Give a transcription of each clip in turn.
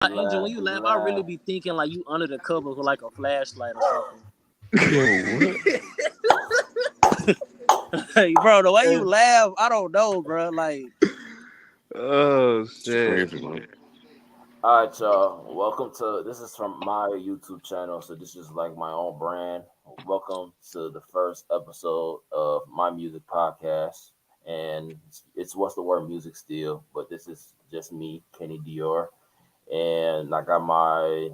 Angel, when laugh, you we laugh, I really laugh. be thinking like you under the covers with like a flashlight or something. Yo, what? Hey, bro, the way you It's laugh, I don't know, bro. Like, Oh It's shit. crazy, man. all right, y'all. Welcome to this is from my YouTube channel, so this is like my own brand. Welcome to the first episode of my music podcast, and it's what's the word music still, but this is just me, Kenny Dior, and I got my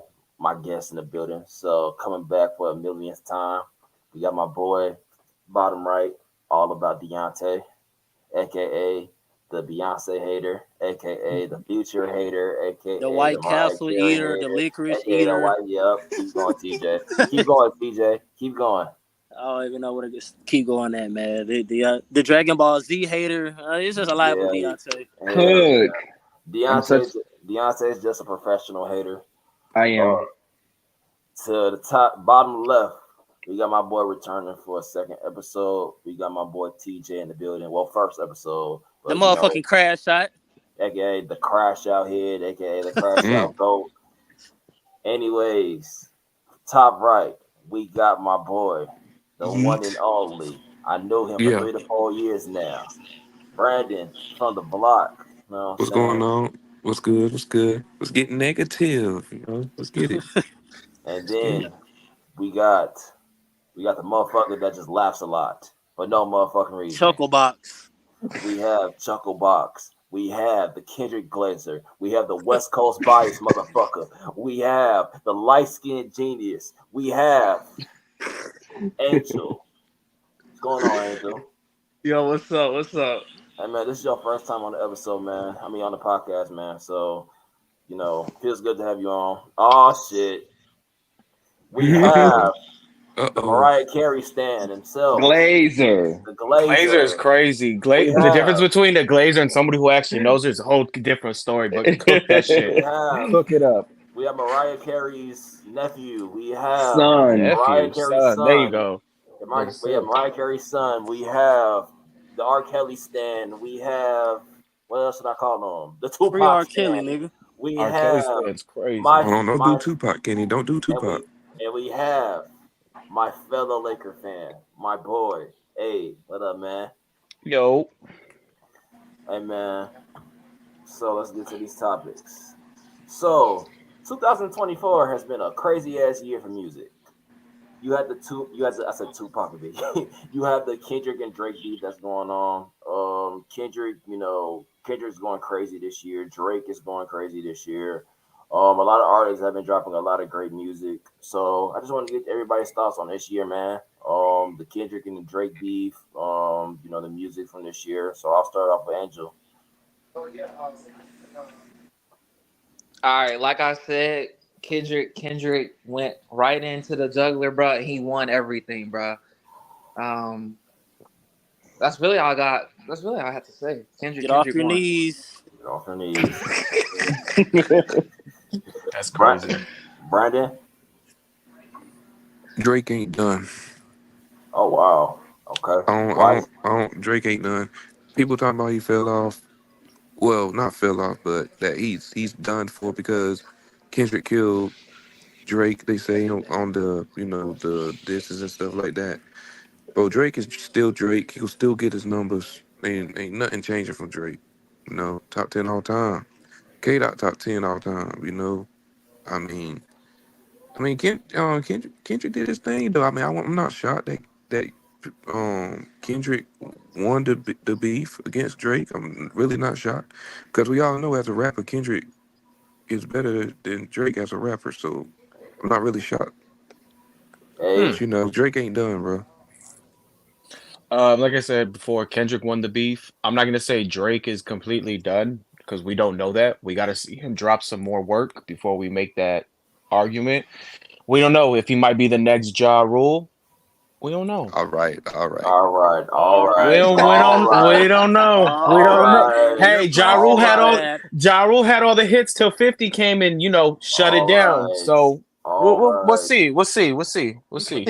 guests in the building. So coming back for a millionth time, we got my boy, bottom right, all about Deontay, aka the Beyonce hater, aka the Future hater, the aka the White Mariah Castle Carey eater, the hater, licorice aka the eater. White. Yep, keep going, TJ. Keep going, TJ. Keep going. I don't even know what to keep going at, man. The Dragon Ball Z hater. It's just a lot with Yeah, Beyonce. hell Cook. yeah. I'm such. Deontay's just a professional hater. I Uh, am. to the bottom left, we got my boy returning for a second episode. We got my boy TJ in the building. Well, first episode, The but motherfucking crash shot. aka the crash out head, aka the crash Mm. out goat. Anyways, top right, we got my boy, the one and Yeet. only. I know him for Yeah. 3 to 4 years now. Brandon from the block. You know what What's I'm going saying? on? What's good? What's good? Let's get negative. Let's get it. And Let's get it. then we got the motherfucker that just laughs a lot for no motherfucking reason. Chuckle box. We have Chucklebox. We have the Kendrick Glazer. We have the West Coast bias motherfucker. We have the light skinned genius. We have Angel. What's going on, Angel? Yo, what's up? What's up? Hey man, this is your first time on the episode, man. I mean on the podcast, man. So, feels good to have you on. Oh shit. We have the Uh-oh. Mariah Carey stand himself, Glazer. the Glazer is Glazer. crazy. We The difference have between the Glazer and somebody who actually knows is a whole different story. But cook that shit. we have Cook it up. Mariah Carey's nephew. We have Son. Mariah Nephew, Carey's son. There you son. go. Yes, We have sir. Mariah Carey's son. We have the R. Kelly stand. We have what else should I call them? The Free Tupac R. Kelly, stand. nigga. We R. Kelly have stands crazy. my Don't do my Tupac, Kenny. Don't do and Tupac. we have my fellow Laker fan, my boy. Hey, what up, man? Yo, Hey, man. So let's get to these topics. So 2024 has been a crazy ass year for music. I said Tupac beef. You have the Kendrick and Drake beef that's going on. Kendrick, Kendrick's going crazy this year. Drake is going crazy this year. A lot of artists have been dropping a lot of great music. So I just want to get everybody's thoughts on this year, man. The Kendrick and the Drake beef. The music from this year. So I'll start off with Angel. All right, like I said, Kendrick went right into the juggler, bro. He won everything, bro. Um, that's really all I got. That's really all I have to say. Get off Kendrick your won. knees. Get off your knees. that's crazy. Brandon. Drake ain't done. Oh wow. Okay. I don't, I Why? don't, I don't, Drake ain't done. People talking about he fell off. Well, not fell off, but that he's done for because Kendrick killed Drake. They say on the the disses and stuff like that. Bro, Drake is still Drake. He'll still get his numbers. Ain't nothing changing from Drake. Top 10 all time. K dot top 10 all time. I mean, Kendrick did his thing though. I mean, I'm not shocked that Kendrick won the beef against Drake. I'm really not shocked because we all know as a rapper, Kendrick is better than Drake as a rapper. So I'm not really shocked. Hey, But Drake ain't done, bro. Like I said before, Kendrick won the beef. I'm not gonna say Drake is completely done because we don't know that. We got to see him drop some more work before we make that argument. We don't know if he might be the next Ja Rule. We don't know. All right, all right. all right, all All right, right. all We right, don't know. We All don't know. right. all right, You're Hey, all pushing it, right, Brad. Ja Rule had all the hits till 50 came and shut it all down. right, So all we'll right. see. We'll see. We'll But see.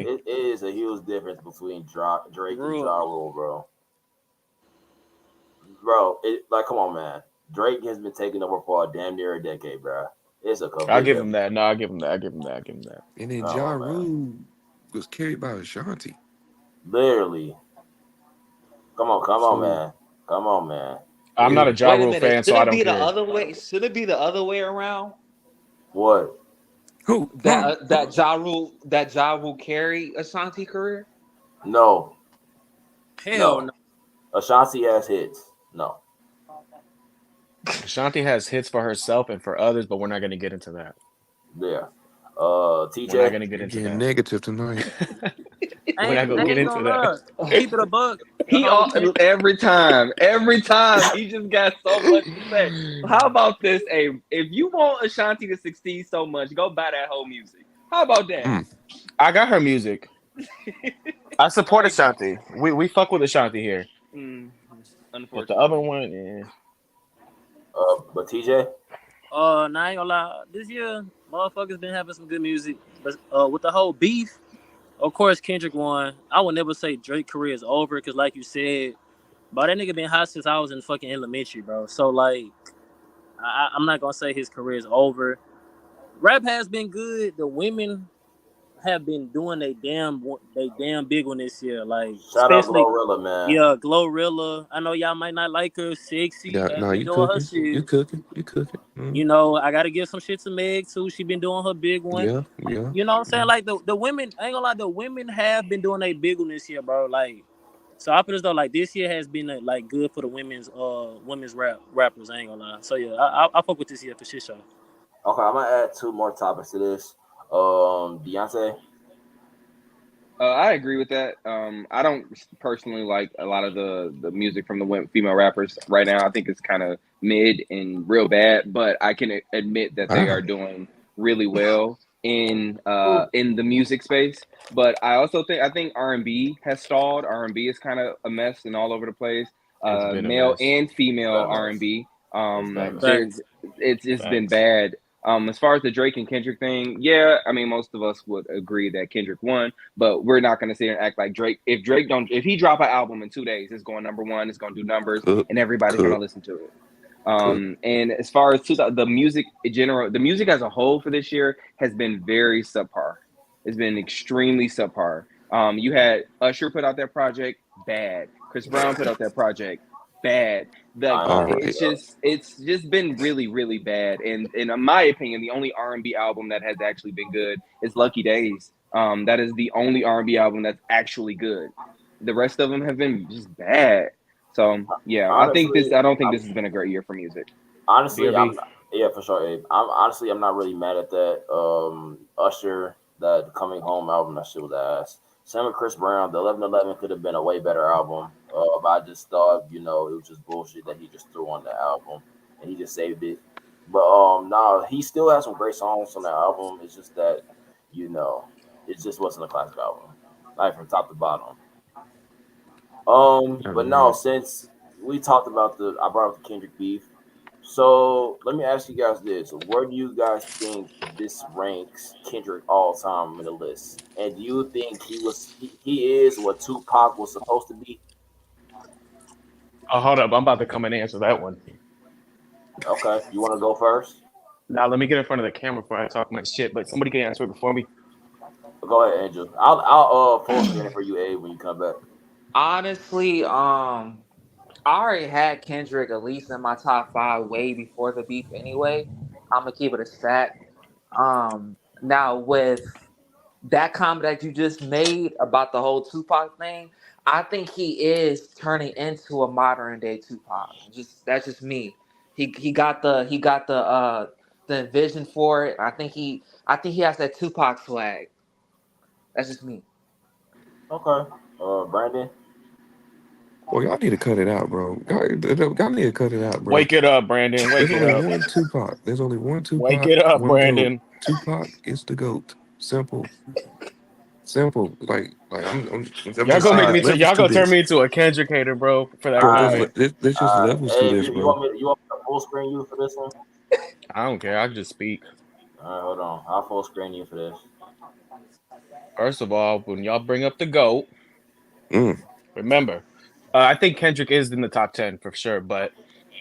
it is a huge difference between Drake and Real. Ja Rule, bro. Bro, like, come on, man. Drake has been taking over for damn near a decade, bro. It's a complete. I'll give him that. No, I'll give him that. I'll give him that. I'll give him that. And then Oh, Ja man. Rule was carried by Ashanti. Literally. Come on, So- man. Come on, man. I'm not a Ja Wait a Rule minute. fan, Should so I it don't be the care. other way? Should it be the other way around? What? Who? That Ja Rule carry Ashanti career? No. Hell no. Ashanti has hits. No. Ashanti has hits for herself and for others, but we're not going to get into that. Yeah. We're not TJ. going to get into Getting that. negative tonight. We're not gonna get into that. Keep it a buck. Every time he just got so much to say. How about this? Hey, if you want Ashanti to succeed so much, go buy that whole music. How about that? I got her music. I support Ashanti. We fuck with Ashanti here. But the Unfortunately. other one, yeah. But TJ. Nah, I ain't gonna lie. This year, motherfuckers been having some good music, but with the whole beef, of course Kendrick won. I would never say Drake career is over because, like you said, but that nigga been hot since I was in fucking elementary, bro. So like, I'm not gonna say his career is over. Rap has been good. The women have been doing they damn big one this year. Like, Shout out especially Glorilla, man. yeah, Glorilla. I know y'all might not like her, sexy. Yeah, has no, been you doing her cooking. shit. You cooking. You cooking. You know, I gotta give some shit to Meg too. She been doing her big one. Yeah. You know what I'm saying? Like the women, I ain't gonna lie, the women have been doing a big one this year, bro. Like, so I feel as though like this year has been like good for the women's rappers. I ain't gonna lie. So yeah, I fuck with this year for shit show. Okay, I'm gonna add two more topics to this. Beyonce. I agree with that. I don't personally like a lot of the music from the female rappers right now. I think it's kind of mid and real bad, but I can admit that they are doing really well in the music space. But I think R&B has stalled. R&B is kind of a mess and all over the place. Male mess. and female It's been a R&B. Facts. It's been bad. As far as the Drake and Kendrick thing, yeah, I mean, most of us would agree that Kendrick won, but we're not going to sit here and act like Drake. If he drop an album in 2 days, it's going number one, it's going to do numbers, and everybody's going to listen to it. And as far as the music in general, the music as a whole for this year has been very subpar. It's been extremely subpar. You had Usher put out their project, bad. Chris Brown put out their project, bad. It's just been really, really bad. And in my opinion, the only R&B album that has actually been good is Lucky Days. That is the only R&B album that's actually good. The rest of them have been just bad. So yeah, Honestly, I don't think this has been a great year for music. Honestly, BRB. for sure, Abe. I'm not really mad at that. Usher, that Coming Home album, that shit was ass. Same with Chris Brown. The 11:11 could have been a way better album. But I just thought, it was just bullshit that he just threw on the album and he just saved it. But he still has some great songs on that album. It's just that, it just wasn't a classic album, like from top to bottom. But no, since we talked about I brought up the Kendrick beef. So let me ask you guys this: where do you guys think this ranks Kendrick all time in the list? And do you think he is what Tupac was supposed to be? Oh, hold up. I'm about to come and answer that one. Okay, you want to go first? Now, let me get in front of the camera before I talk my shit, but somebody can answer it before me. Go ahead, Angel. I'll full screen it for you, Abe, when you come back. Honestly, I already had Kendrick at least in my top 5 way before the beef anyway. I'm gonna keep it a stack. Now with that comment that you just made about the whole Tupac thing, I think he is turning into a modern day Tupac. That's just me. He got the vision for it. I think he has that Tupac swag. That's just me. Okay, Brandon. Well, y'all need to cut it out, bro. Y'all need to cut it out, bro. Wake it up, Brandon. Wake There's it only up. one Tupac. There's only one Tupac. Wake it up, one Brandon. GOAT. Tupac is the GOAT. Simple. Like I'm Y'all gonna make me. Y'all gonna turn me into a Kendrick hater, bro. For that comment. There's just levels to this, you bro. want me to full screen you for this one? I don't care. I can just speak. All right, hold on. I'll full screen you for this. First of all, when y'all bring up the GOAT, Mm. remember, I think Kendrick is in the top 10 for sure, but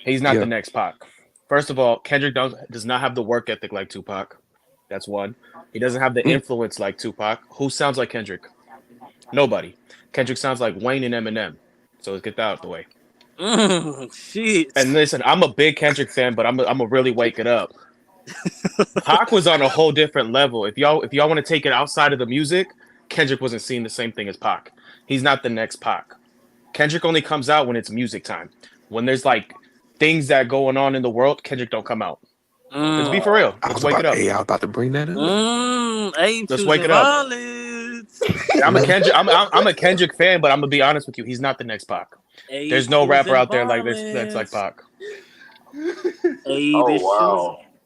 He's not Yeah. the next Pac. First of all, Kendrick does not have the work ethic like Tupac. That's one. He doesn't have the influence like Tupac. Who sounds like Kendrick? Nobody. Kendrick sounds like Wayne and Eminem. So let's get that out the way. Shit. And listen, I'm a big Kendrick fan, but I'm a really wake it up. Pac was on a whole different level. If y'all want to take it outside of the music, Kendrick wasn't seeing the same thing as Pac. He's not the next Pac. Kendrick only comes out when it's music time. When there's like things that going on in the world, Kendrick don't come out. Let's be for real. Let's wake it up. Hey, I was about to bring that up. Let's wake it up. Violence. I'm a Kendrick fan, but I'm gonna be honest with you. He's not the next Pac. There's no rapper out there like this that's like Pac.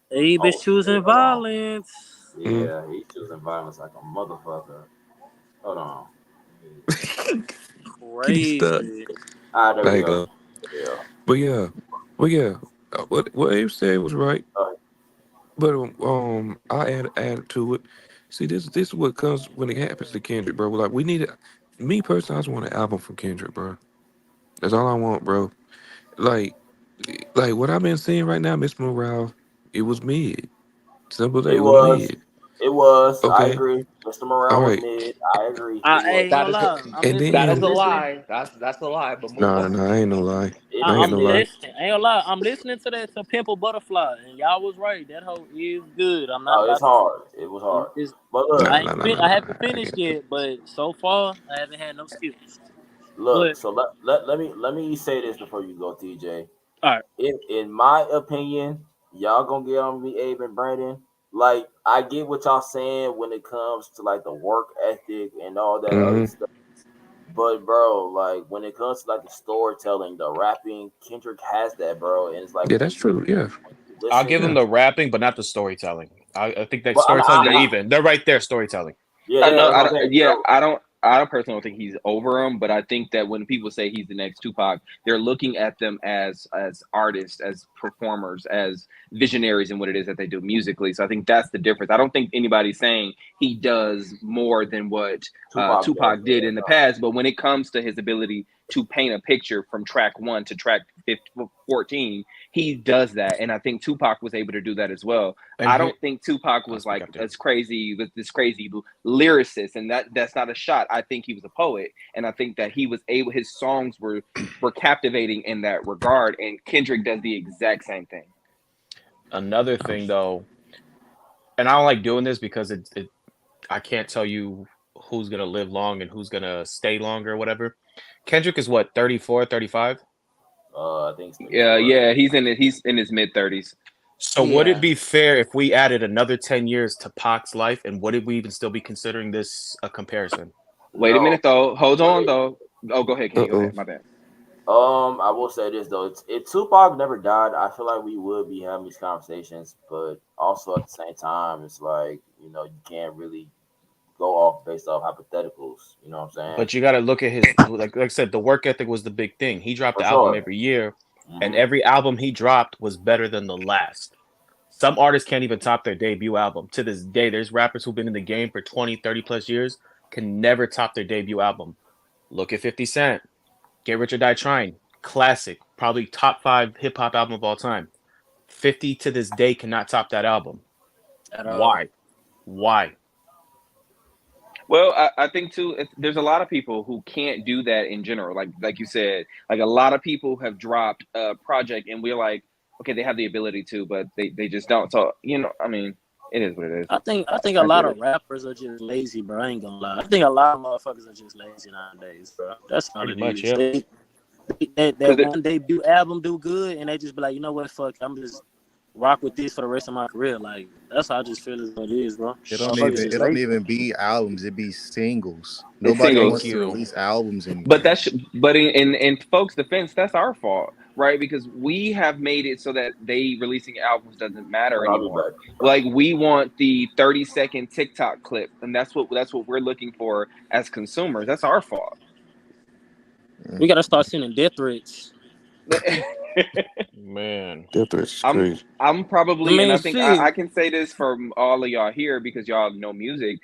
Abe is choosing violence. Yeah, he's choosing violence like a motherfucker. Hold on. Crazy. There we go. Yeah. But yeah, what Abe said was right. But I add to it. See, this is what comes when it happens to Kendrick, bro. Like we need it. Me personally, I just want an album from Kendrick, bro. That's all I want, bro. Like what I've been seeing right now, Miss Morale, it was mid. Simple as it was mid. It was. Okay. I agree. Mr. Morale was mid. I agree. That is a lie. That's a lie. But Nah, ain't no lie. I'm gonna lie. I'm listening to that to Pimple Butterfly, and y'all was right. That hoe is good. I'm not. It's hard. It was hard. But look, I haven't finished yet, but so far I haven't had no skips. Look, so let me say this before you go, TJ. All right. In my opinion, y'all gonna get on me, Abe and Brandon. Like, I get what y'all saying when it comes to like the work ethic and all that other stuff. But bro, like when it comes to like the storytelling, the rapping, Kendrick has that, bro. And it's like, yeah, that's true. Yeah, I'll give him the rapping, but not the storytelling. I think that storytelling they're even. They're right there, storytelling. I personally don't think he's over him, but I think that when people say he's the next Tupac, they're looking at them as artists, as performers, as visionaries in what it is that they do musically. So I think that's the difference. I don't think anybody's saying he does more than what Tupac did in the past, but when it comes to his ability to paint a picture from track 1 to track 14, he does that, and I think Tupac was able to do that as well. And I don't think Tupac was like as crazy with this crazy lyricist, and that's not a shot. I think he was a poet, and I think that he was able. His songs were captivating in that regard, and Kendrick does the exact same thing. Another thing, though, and I don't like doing this because I can't tell you who's gonna live long and who's gonna stay longer or whatever. Kendrick is what, 34, 35? I think so. Yeah, he's in his mid-30s. So would it be fair if we added another 10 years to Pac's life, and would we even still be considering this a comparison? Wait a minute, though. Hold on, though. Oh, go ahead, Kenny. Go ahead. My bad. I will say this though: if Tupac never died, I feel like we would be having these conversations. But also at the same time, it's like you can't really go off based off hypotheticals. You know what I'm saying? But you got to look at his like I said, the work ethic was the big thing. He dropped the album every year, and every album he dropped was better than the last. Some artists can't even top their debut album. To this day, there's rappers who've been in the game for 20, 30 plus years can never top their debut album. Look at 50 Cent. Get Rich or Die Trying. Classic. Probably top 5 hip-hop album of all time. 50 to this day cannot top that album. Why? Well, I think too, there's a lot of people who can't do that in general. Like you said, like a lot of people have dropped a project and we're like, okay, they have the ability to, but they just don't. So, I mean, it is what it is. I think a lot of rappers are just lazy, bro. I ain't gonna lie. I think a lot of motherfuckers are just lazy nowadays, bro. That's all it is. Yeah. That one debut album do good, and they just be like, you know what, fuck, I'm just rock with this for the rest of my career. Like that's how I just feel it is, bro. It don't even be albums. It be singles. Nobody wants to release albums anymore. But in folks' defense, that's our fault, right? Because we have made it so that they releasing albums doesn't matter anymore. Like we want the 30-second TikTok clip, and that's what we're looking for as consumers. That's our fault. We gotta start sending death threats. Man, death threats crazy. I'm probably, and I think I can say this for all of y'all here because y'all know music.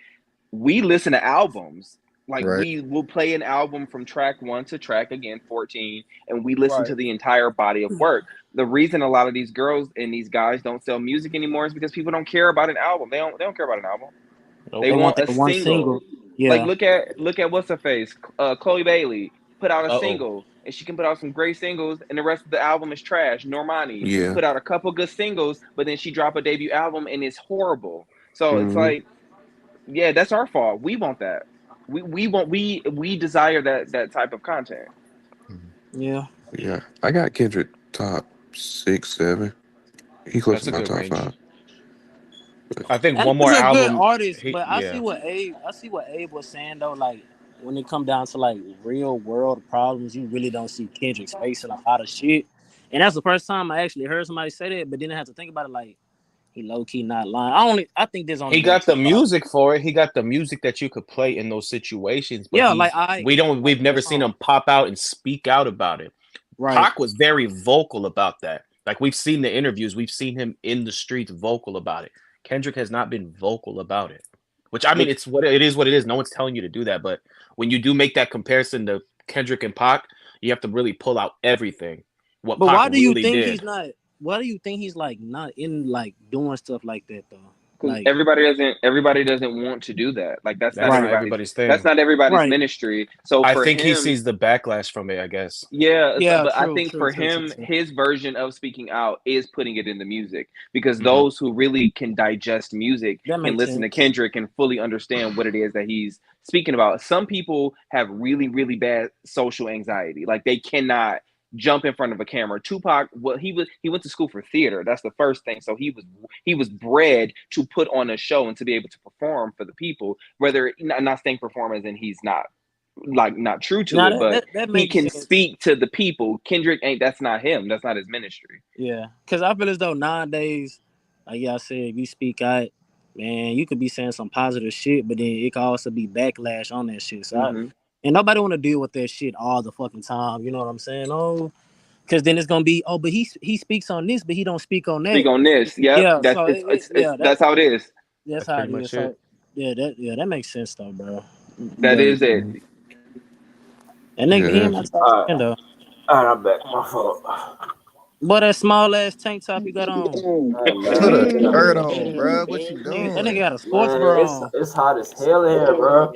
We listen to albums. Like Right. we will play an album from track 1 to track again 14, and we listen Right. to the entire body of work. The reason a lot of these girls and these guys don't sell music anymore is because people don't care about an album. They don't care about an album. Nope. They They want want that a one single. single. Yeah. Like look at what's her face, Chloe Bailey put out a Uh-oh. single, and she can put out some great singles, and the rest of the album is trash. Normani Yeah. put out a couple good singles, but then she dropped a debut album and it's horrible. So it's Mhm. like, yeah, that's our fault. We want that. We desire that type of content. Yeah. Yeah. I got Kendrick top 6, 7. He close That's to a my good top range. 5. I think And one he's more a good album. artist, but I see Yeah. what Abe was saying though. Like when it come down to like real world problems, you really don't see Kendrick facing a lot of shit. And that's the first time I actually heard somebody say that. But then I have to think about it. Like he low key not lying. I think this only He been got the Tupac. music for it. He got the music that you could play in those situations. But Yeah, like we've never seen him pop out and speak out about it. Right. Pac was very vocal about that. Like we've seen the interviews, we've seen him in the streets vocal about it. Kendrick has not been vocal about it. Which I mean, it's what it is. No one's telling you to do that. But when you do make that comparison to Kendrick and Pac, you have to really pull out everything. What But Pac why do you really think did. he's not? Why do you think he's like not in like doing stuff like that though? Because Like everybody doesn't want to do that. Like that's not That's not everybody's everybody's thing. That's not everybody's Right. ministry. So I for think he him, sees the backlash from it, I guess. yeah, Yeah, but I true, think true, for true, him, true. his version of speaking out is putting it in the music, because Mhm. those who really can digest music That can makes listen to sense. Kendrick and fully understand what it is that he's speaking about. Some people have really, really bad social anxiety. Like they cannot jump in front of a camera. Tupac, well, he went to school for theater. That's the first thing. So he was bred to put on a show and to be able to perform for the people. Whether not saying perform as in he's not true to Now it, but that he makes can sense. speak to the people. Kendrick ain't. That's not him. That's not his ministry. Yeah, because I feel as though nowadays, like y'all said, if you speak out, man, you could be saying some positive shit, but then it could also be backlash on that shit. So and nobody want to deal with that shit all the fucking time. You know what I'm saying? Oh, because then it's gonna be but he speaks on this, but he don't speak on that. Speak on this. Yep. Yeah, That's so that's how it is. That's That's how it pretty is. much it. So that makes sense though, bro. That But is it. and nigga, he Yeah. ain't my top 10 though. All right, I'm back. My fault. But that small ass tank top you got on, Hey, Put a man. shirt on, bro. What you that doing? nigga got a sports Man, bra on. it's hot as hell in here, bro.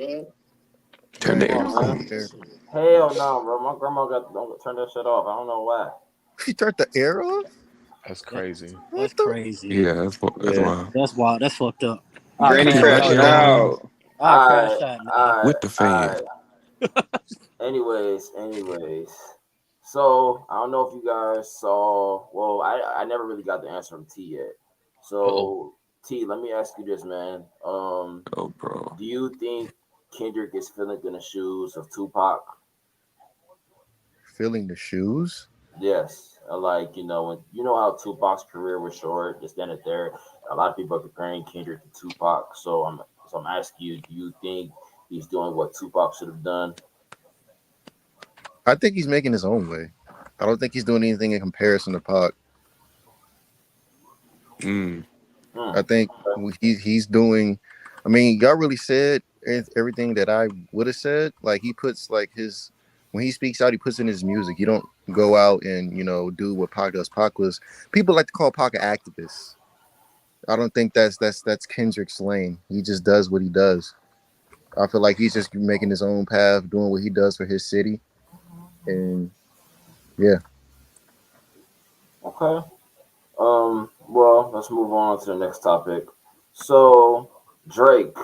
Turn the Man, air Come on, on. man. there. Hell no, bro. My grandma don't turn that shit off. I don't know why. She turned the air off? That's crazy. That's crazy. Yeah, that's Yeah. wild. That's wild. That's fucked up. Granny Hey, crashing like, out. I'll All crash right, out, man. all right, With the fan. all right. Anyways. So I don't know if you guys saw. Well, I never really got the answer from T yet. So T, let me ask you this, man. Oh, bro. Do you think Kendrick is feeling in the shoes of Tupac? Filling the shoes? Yes. Like, when you know how Tupac's career was short, just ended there. A lot of people are comparing Kendrick to Tupac. So I'm asking you, do you think he's doing what Tupac should have done? I think he's making his own way. I don't think he's doing anything in comparison to Pac. I think he's doing. I mean, y'all really said everything that I would have said. Like he puts like his when he speaks out, he puts in his music. You don't go out and do what Pac does. Pac was people like to call Pac an activist. I don't think that's Kendrick's lane. He just does what he does. I feel like he's just making his own path, doing what he does for his city, and yeah. Okay. Well, let's move on to the next topic. So, Drake.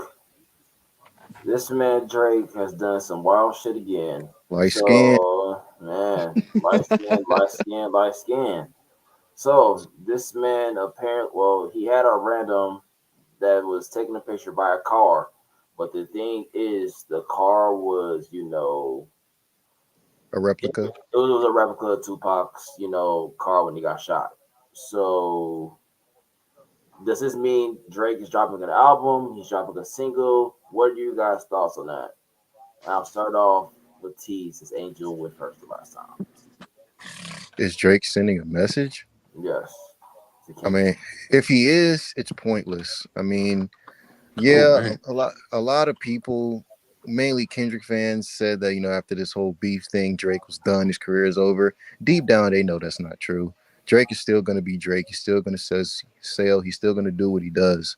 This man Drake has done some wild shit again. Light skin. Man, light skin. So, this man apparently, he had a random that was taking a picture by a car. But the thing is, the car was, A replica. It was a replica of Tupac's, car when he got shot. So, does this mean Drake is dropping an album? He's dropping a single? What are you guys' thoughts on that? I'll start off with T, since Angel went first the last time. Is Drake sending a message? Yes. I mean, if he is, it's pointless. I mean, yeah, a lot of people mainly Kendrick fans said that, after this whole beef thing, Drake was done, his career is over. Deep down, they know that's not true. Drake is still going to be Drake. He's still going to sell. He's still going to do what he does.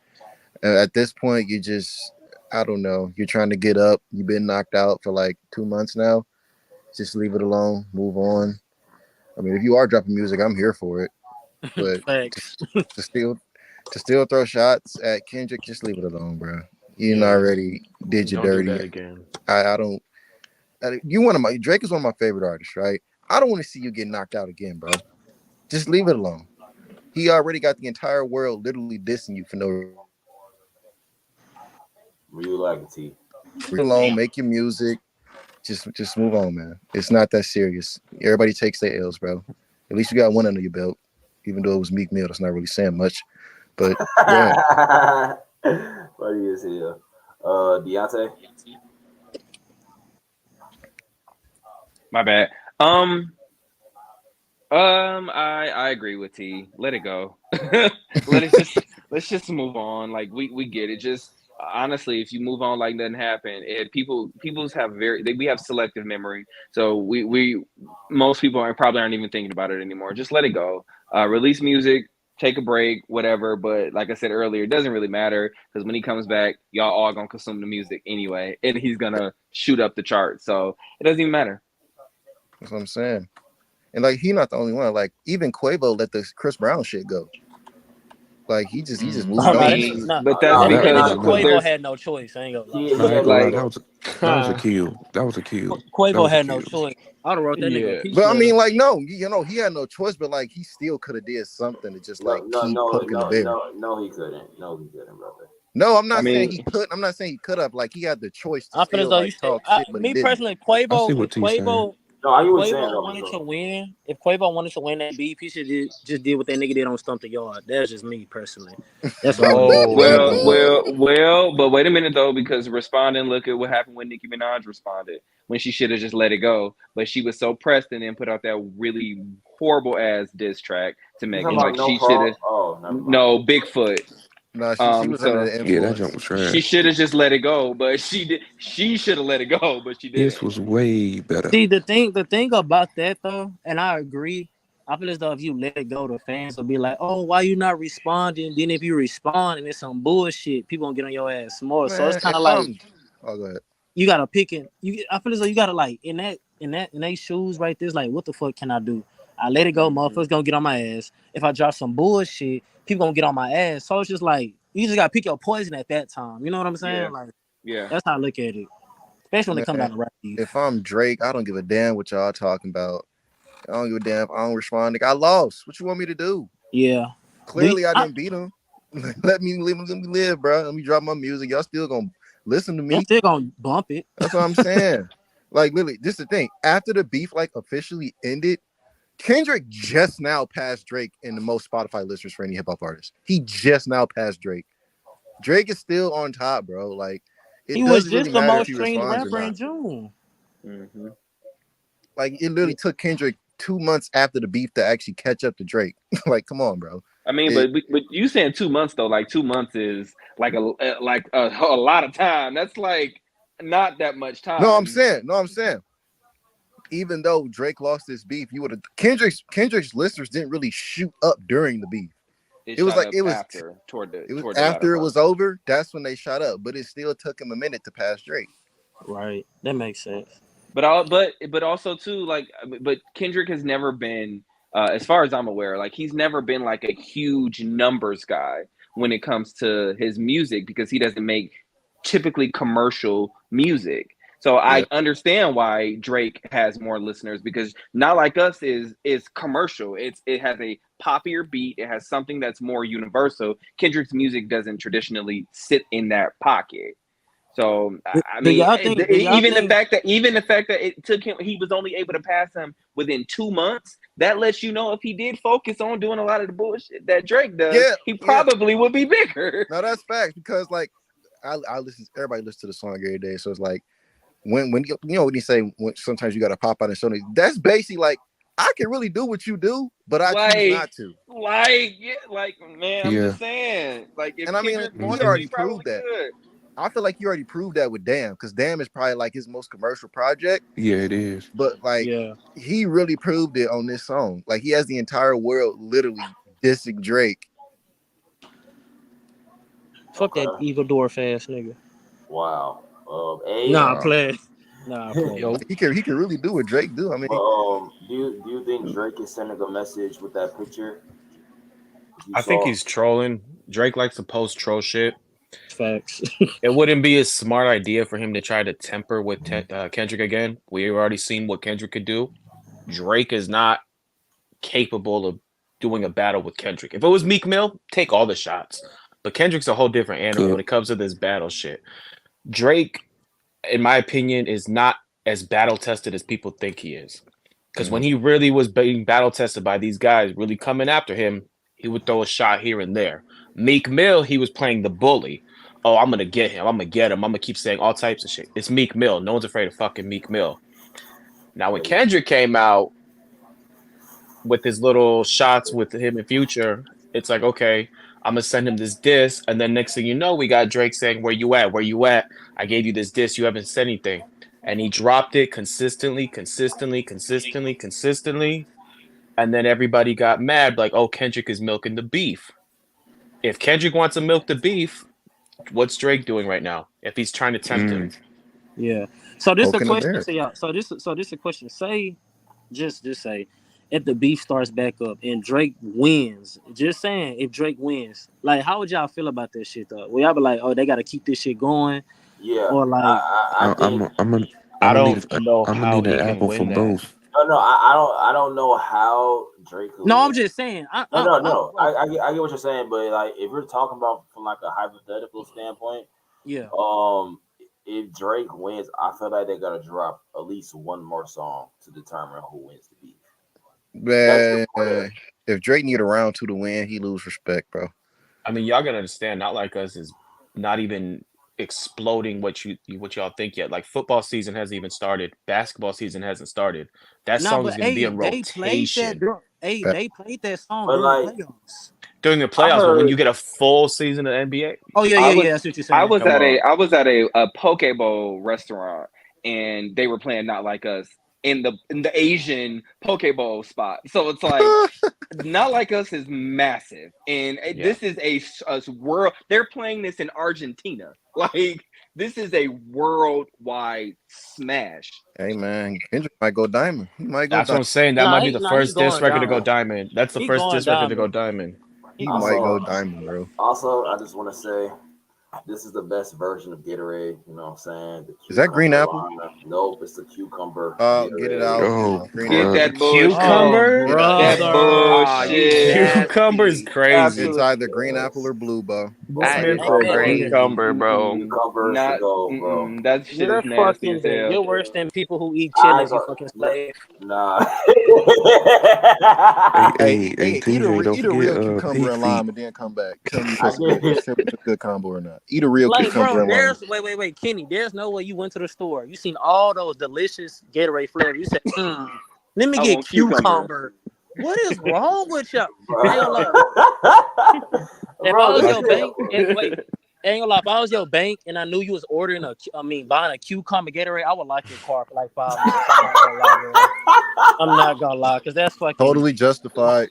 At this point, I don't know. You're trying to get up. You've been knocked out for like 2 months now. Just leave it alone. Move on. I mean, if you are dropping music, I'm here for it. But Facts. to still throw shots at Kendrick, just leave it alone, bro. You already did your Don't do dirty. that again. I don't. Drake is one of my favorite artists, right? I don't want to see you get knocked out again, bro. Just leave it alone. He already got the entire world literally dissing you for no reason. You like it, T. Leave it alone. Make your music. Just move on, man. It's not that serious. Everybody takes their L's, bro. At least you got one under your belt. Even though it was Meek Mill, that's not really saying much. But yeah. Funny as hell. Deontay. My bad. I agree with T. Let it go. Let's just move on. Like we get it. Just honestly, if you move on like nothing happened, people's have we have selective memory. So we most people probably aren't even thinking about it anymore. Just let it go. Release music, take a break, whatever. But like I said earlier, it doesn't really matter because when he comes back, y'all all gonna consume the music anyway, and he's gonna shoot up the chart. So it doesn't even matter. That's what I'm saying. And like he's not the only one. Like even Quavo let the Chris Brown shit go. Like he just moved All on. right, But that's that because nigga Quavo there's- had no choice. I ain't gonna lie. Yeah, I ain't gonna lie, like- that was a kill. That was a kill. That Quavo was a had no kill. choice. I'd have wrote that nigga. Yeah. a piece But I letter. mean, like, no, he had no choice, but like he still could have did something to just like keep poking the bear. No, he couldn't. No, he couldn't, brother. No, I'm not I mean- saying he could. I'm not saying he could have. Like he had the choice to I feel as still though like you should. talk shit, but he Me didn't. personally, I see Quavo, what if T's saying. Quavo, No, I hear what you're saying. Quavo wanted to win. If Quavo wanted to win that beef, he should just did what that nigga did on Stump the Yard. That's just me personally. That's what I Oh, would do. Well, but wait a minute though, because responding, look at what happened when Nicki Minaj responded when she should have just let it go, but she was so pressed and then put out that really horrible ass diss track to Megan. Like she should have. Oh, never mind. No, Bigfoot. No, she was under the influence. Yeah, that jump was trash. She should have just let it go, but she did. She should have let it go, but she didn't. This was way better. See, the thing about that though, and I agree. I feel as though if you let it go, the fans will be like, "Oh, why you not responding?" Then if you respond and it's some bullshit, people gonna get on your ass more. So it's kind of like oh, go ahead. you gotta pick it. I feel as though you gotta like in they shoes right there. It's like, what the fuck can I do? I let it go, motherfuckers gonna get on my ass. If I drop some bullshit, people gonna get on my ass. So it's just like you just gotta pick your poison at that time. You know what I'm saying? Yeah. Like, Yeah. that's how I look at it. Especially when it comes down to rap. If I'm Drake, I don't give a damn what y'all talking about. I don't give a damn if I don't respond. I lost. What you want me to do? Yeah. Clearly, I didn't beat him. Let me live, bro. Let me drop my music. Y'all still gonna listen to me? I'm still gonna bump it. That's what I'm saying. Like, literally, this is the thing. After the beef like officially ended, Kendrick just now passed Drake in the most Spotify listeners for any hip hop artist. He just now passed Drake. Drake is still on top, bro. Like, he was doesn't just really the matter most if he streamed responds or rapper in not. June. Mm-hmm. Like, it literally took Kendrick 2 months after the beef to actually catch up to Drake. Like, come on, bro. I mean, but you saying 2 months though? Like 2 months is like a lot of time. That's like not that much time. No, I'm saying. Even though Drake lost this beef, you would have Kendrick's listeners didn't really shoot up during the beef. It was shot like up it was after toward the after latter it was part. over. That's when they shot up, but it still took him a minute to pass Drake. Right. That makes sense. But also too, like, but Kendrick has never been, as far as I'm aware, like he's never been like a huge numbers guy when it comes to his music because he doesn't make typically commercial music. So I understand why Drake has more listeners because Not Like Us is commercial. It has a poppier beat. It has something that's more universal. Kendrick's music doesn't traditionally sit in that pocket. So I mean, even the fact that it took him, he was only able to pass him within 2 months. That lets you know if he did focus on doing a lot of the bullshit that Drake does, he probably would be bigger. No, that's facts because like I listen. Everybody listens to the song every day, so it's like when you know when you say sometimes you got to pop out and show me. That's basically like I can really do what you do, but I choose not to. Man, I'm just saying. Like, if and I mean, Kendrick he wanted to, already he probably proved that. could. I feel like you already proved that with Damn, because Damn is probably like his most commercial project. Yeah, it is. But like, Yeah. he really proved it on this song. Like, he has the entire world literally dissing Drake. Fuck that Okay. evil dwarf ass nigga. Wow. A. Nah, Wow. play. Nah, play. Yo, He can really do what Drake do. I mean, Do you think Drake is sending a message with that picture? You I think saw? he's trolling. Drake likes to post troll shit. Facts. It wouldn't be a smart idea for him to try to temper with Kendrick again. We've already seen what Kendrick could do. Drake is not capable of doing a battle with Kendrick. If it was Meek Mill, take all the shots. But Kendrick's a whole different animal when it comes to this battle shit. Drake, in my opinion, is not as battle tested as people think he is. Because when he really was being battle tested by these guys really coming after him, he would throw a shot here and there. Meek Mill, he was playing the bully. Oh, I'm going to get him. I'm going to get him. I'm going to keep saying all types of shit. It's Meek Mill. No one's afraid of fucking Meek Mill. Now, when Kendrick came out with his little shots with him in Future, it's like, okay, I'm going to send him this diss. And then next thing you know, we got Drake saying, where you at? Where you at? I gave you this diss. You haven't said anything. And he dropped it consistently. And then everybody got mad, like, oh, Kendrick is milking the beef. If Kendrick wants to milk the beef, what's Drake doing right now? If he's trying to tempt him. Yeah. So this is a Poking the question bear. to y'all. So this is a question. Say, just say, if the beef starts back up and Drake wins, just saying, if Drake wins, like, how would y'all feel about that shit though? Will y'all be like, oh, they got to keep this shit going, Yeah. or like, I think. I don't I'm know gonna how need he an can apple win for that. both. No, I don't know how Drake. no, I'm just saying. No. I get what you're saying, but like, if we're talking about from like a hypothetical standpoint, Yeah. if Drake wins, I feel like they gotta drop at least one more song to determine who wins the beef. man, if Drake need a round 2 to win, he lose respect, bro. I mean, y'all gotta understand, Not Like Us is not even exploding what y'all think yet. Like, football season hasn't even started. Basketball season hasn't started. That song is gonna be in rotation. They played that song But, during like, the playoffs. During the playoffs, but when you get a full season of NBA, Oh yeah. That's what you're saying. I was Come on. at a poke bowl restaurant, and they were playing Not Like Us in the Asian poke bowl spot. So it's like Not Like Us is massive, and this is a world. They're playing this in Argentina. Like, this is a worldwide smash. Hey man, Kendrick might go diamond. He might go That's what I'm diamond. saying. That might be the first he's disc going record to go diamond. diamond. That's the He first going disc record to diamond. go diamond. He Also- might go diamond, bro. Also, I just want to say, this is the best version of Gatorade. You know what I'm saying? Is that green apple? line. Nope, it's the cucumber. Get it out. Oh, Green Get apple. that bullshit. Cucumber? That bullshit. Cucumber's crazy. It's either green apple or blue, bro. That This is man said crazy. cucumber, bro. Cucumber is the goal, bro. That shit You're is nasty as hell. You're worse than people who eat chitlins. You fucking slave. Nah. Hey, eat TJ, don't eat a real forget cucumber pig and lime, feet. and then come back. Tell me if it's a good combo or not. Eat a real Like, cucumber bro, and lime. there's wait, Kenny. There's no way you went to the store. You seen all those delicious Gatorade flavors. You said, let me I get want cucumber. cucumber. What is wrong with y'all? I ain't gonna lie. If I was your bank, ain't gonna lie. If I was your bank and I knew you was ordering buying a cucumber Gatorade, I would lock your car for like 5 minutes. I'm not gonna lie, because that's fucking Totally justified.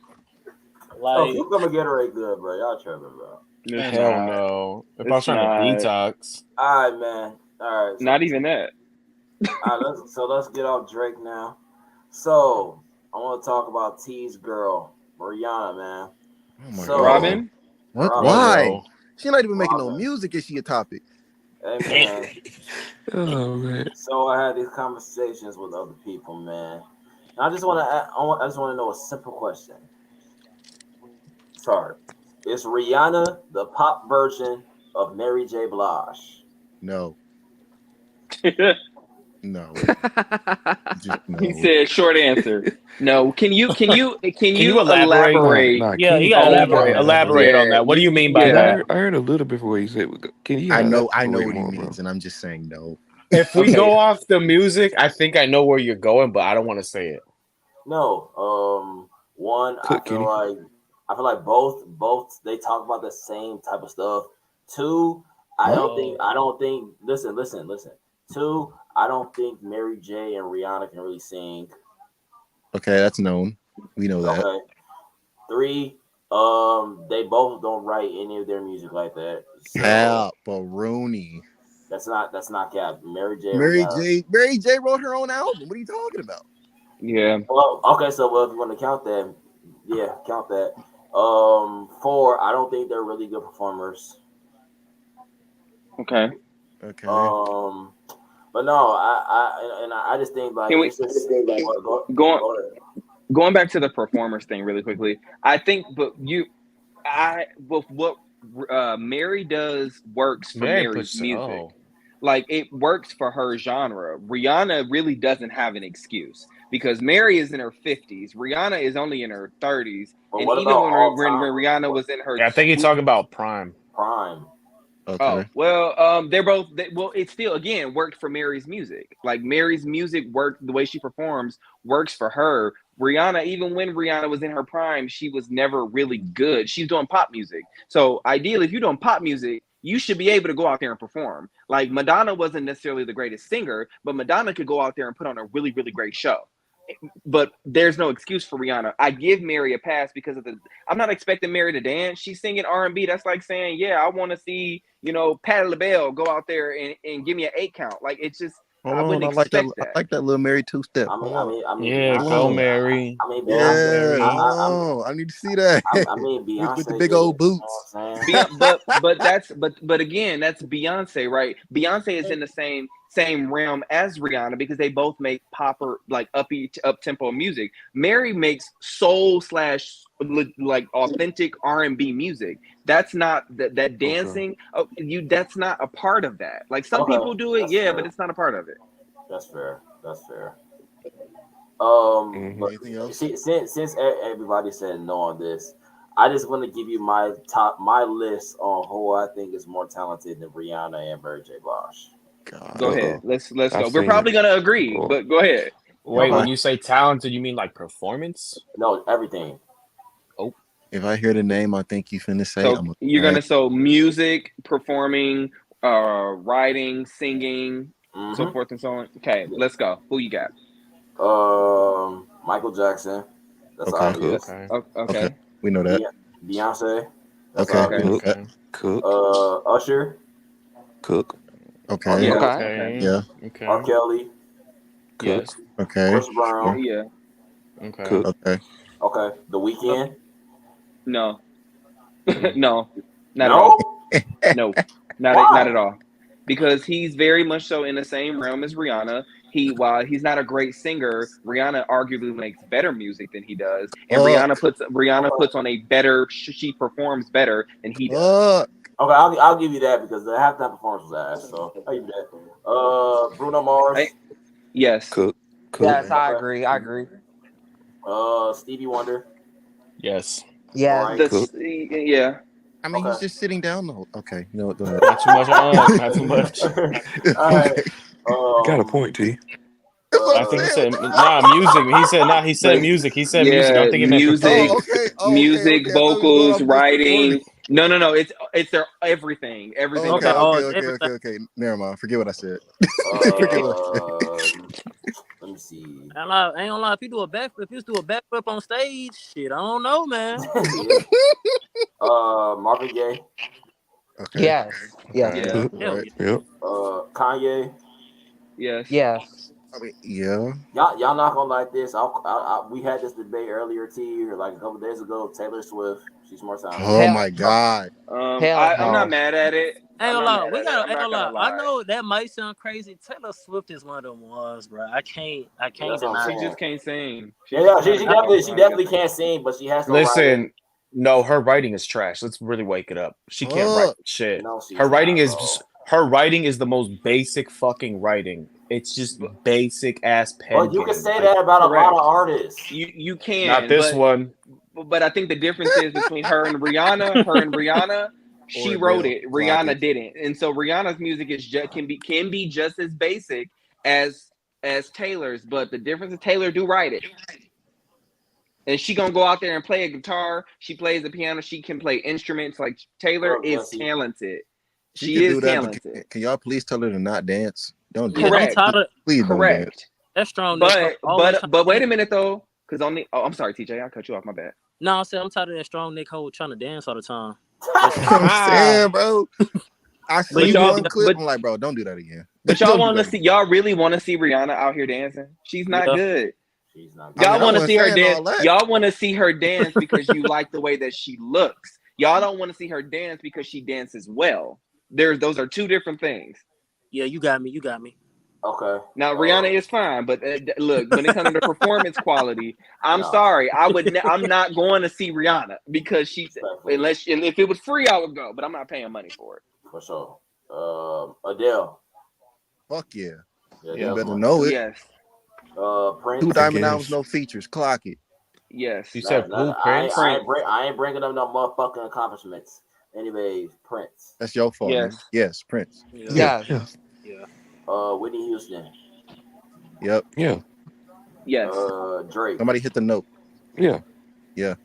Oh, like. cucumber Gatorade good, bro. Y'all tripping, bro. Hell no. If I was trying to detox. All right, man. All right. So, Not even that. all right, let's get off Drake now. So I want to talk about T's girl, Mariana, man. Oh my So- God. Robin? What? Robin, Why? no. She's not even making no Robin. music. Is she a topic? Hey, man. Oh man. So I had these conversations with other people, man. And I just want to know a simple question. Sorry, is Rihanna the pop version of Mary J. Blige? No. No. Just no. He said short answer. No. Can you Can you elaborate? elaborate? Nah, Yeah, can you gotta Elaborate, elaborate Yeah, on that. What do you mean by yeah. that? I heard a little bit before you said. Can you? I know elaborate what he more, bro? means, and I'm just saying no. If we Okay. go off the music, I think I know where you're going, but I don't want to say it. No. One, Cook, I feel like both they talk about the same type of stuff. Two, I Huh? don't think. I don't think. Listen. Two. I don't think Mary J and Rihanna can really sing. Okay, that's known. We know that. Okay. Three. They both don't write any of their music like that. So Cap Rooney. that's not cap. Mary J. and Rihanna. Mary J wrote her own album. What are you talking about? Yeah. Well, okay. So if you want to count that, yeah, count that. Four. I don't think they're really good performers. Okay. Okay. But no, I just think like Can we it's just go going ahead. going back to the performers thing really quickly? I think, but what Mary does works for Mary Mary's puts music. oh. Like it works for her genre. Rihanna really doesn't have an excuse because Mary is in her 50s. Rihanna is only in her 30s. But And what even about when all when time? Rihanna was in her Yeah, I think you're talking about Prime. Prime. Okay. Oh, well, they're both. Well, it still again worked for Mary's music. Like Mary's music worked, the way she performs works for her. Rihanna, even when Rihanna was in her prime, she was never really good. She's doing pop music. So ideally, if you're doing pop music, you should be able to go out there and perform. Like Madonna wasn't necessarily the greatest singer, but Madonna could go out there and put on a really, really great show. But there's no excuse for Rihanna. I give Mary a pass because of I'm not expecting Mary to dance. She's singing R&B. That's like saying, yeah, I want to see, Patti LaBelle go out there and give me an 8 count. Like it's just, I Hold on. wouldn't I like that. expect I that. like that little Mary two-step. I mean, Hold on. Yeah, Beyonce. go Mary. I mean, Go Beyonce. Mary. Yeah. Hold on. I need to see that. I mean, Beyonce with the big did it, old you know boots. what I'm saying? But again, that's Beyonce, right? Beyonce is in the same realm as Rihanna because they both make popper, like up tempo music. Mary makes soul / like authentic R&B music. That's not that dancing. That's not a part of that. Like some Okay, people do it, that's yeah, fair. but it's not a part of it. That's fair. Mhm. But Anything else? since everybody said no on this, I just want to give you my list on who I think is more talented than Rihanna and Mary J. Blige. God. Go ahead. Let's I've go. We're seen probably it. gonna agree, Oh. but go ahead. Wait, Okay. when you say talented, you mean like performance? No, everything. If I hear the name, I think you finna say. So I'm you're gonna music, performing, writing, singing, so Mhm. forth and so on. Okay, let's go. Who you got? Michael Jackson. That's Okay. obvious. Okay. Okay. We know that. Beyonce. That's Okay. obvious. Cook, Okay. Cook, Usher. Cook, Okay. Yeah. Okay. Yeah. Okay. R. Kelly. Cook, Yes. Okay. Chris Brown. Yeah. Okay. Cook. Okay. Okay. The Weeknd. No. Mm. No. Not at all. No. No. Not Why? at all. Because he's very much so in the same realm as Rihanna. While he's not a great singer, Rihanna arguably makes better music than he does, and Rihanna puts on a better. She performs better than he does. Okay, I'll give you that because the halftime performance was ass. So I'll give you that. Bruno Mars. Yes. Cook. Yes, I agree. Stevie Wonder. Yes. Yeah. Alright. Cook. Yeah. I mean, Okay. he's just sitting down the whole. Okay. You know what? Go ahead. Not too much on us. Not too much. All right. Got a point, T. I think he said music. He said music. He said music. I'm thinking music, music, okay. vocals, writing. No. It's their everything. Everything. Okay. Okay. Never mind. Forget what I said. Let me see. I ain't gonna lie. If you do a backflip on stage, shit, I don't know, man. Marvin Gaye. Okay. Yes. Yes. Yeah. Cook. Right. Yep. Kanye. Yes. Yes. I mean, yeah. Y'all not gonna like this. We had this debate earlier, like a couple days ago. Taylor Swift. She's more talented. Oh my God. I'm no. not mad at it. Ain't gonna lie. We gotta. I'm not gonna lie. I know that might sound crazy. Taylor Swift is one of them ones, bro. I can't That's what I'm deny saying. She just can't sing. She definitely can't sing, but she has to. Listen, no, her writing is trash. Let's really wake it up. She can't write shit. No, she's Her writing not, is bro. her writing is the most basic fucking writing. It's just basic ass pen. But you can say that about a lot of artists. You can. Not this one. But I think the difference is between her and Rihanna. She wrote it. Rihanna didn't, and so Rihanna's music can be just as basic as Taylor's. But the difference is Taylor do write it, and she gonna go out there and play a guitar. She plays the piano. She can play instruments. Like Taylor is talented. She She can is do that, but talented. can y'all please tell her to not dance? Don't do Yeah, that. I'm tired of Please don't dance. Correct. that strong neck. But wait a minute though, because only. Oh, I'm sorry, TJ. I cut you off. My bad. No, I'm tired of that strong neck hoe trying to dance all the time. That's what I'm saying, bro. I But see y'all- one clip. but- I'm like, bro, don't do that again. But y'all Don't do want to that see? again. Y'all really want to see Rihanna out here dancing? She's not Yeah. good. She's not. I mean, Y'all I want to wasn't see her saying dance. all that. Y'all want to see her dance because you like the way that she looks. Y'all don't want to see her dance because she dances well. Those are two different things. Yeah, you got me. Okay. Now Rihanna is fine, but look, when it comes to the performance quality, I'm No. sorry, I'm not going to see Rihanna because she's and if it was free, I would go, but I'm not paying money for it. For sure. Adele. Fuck yeah. Yeah, You Adele's better one. know it. Yes, Prince. 2 diamond guess. albums, no features. Clock it. yes. You said Nah, Blue I Prince? ain't bringing up no motherfucking accomplishments. Anyways, Prince. That's your fault. Yes. Nigga. Yes, Prince. Yeah. Yes. Whitney Houston. Yep. Yeah. Yes. Drake. Somebody hit the note. Yeah. Yeah.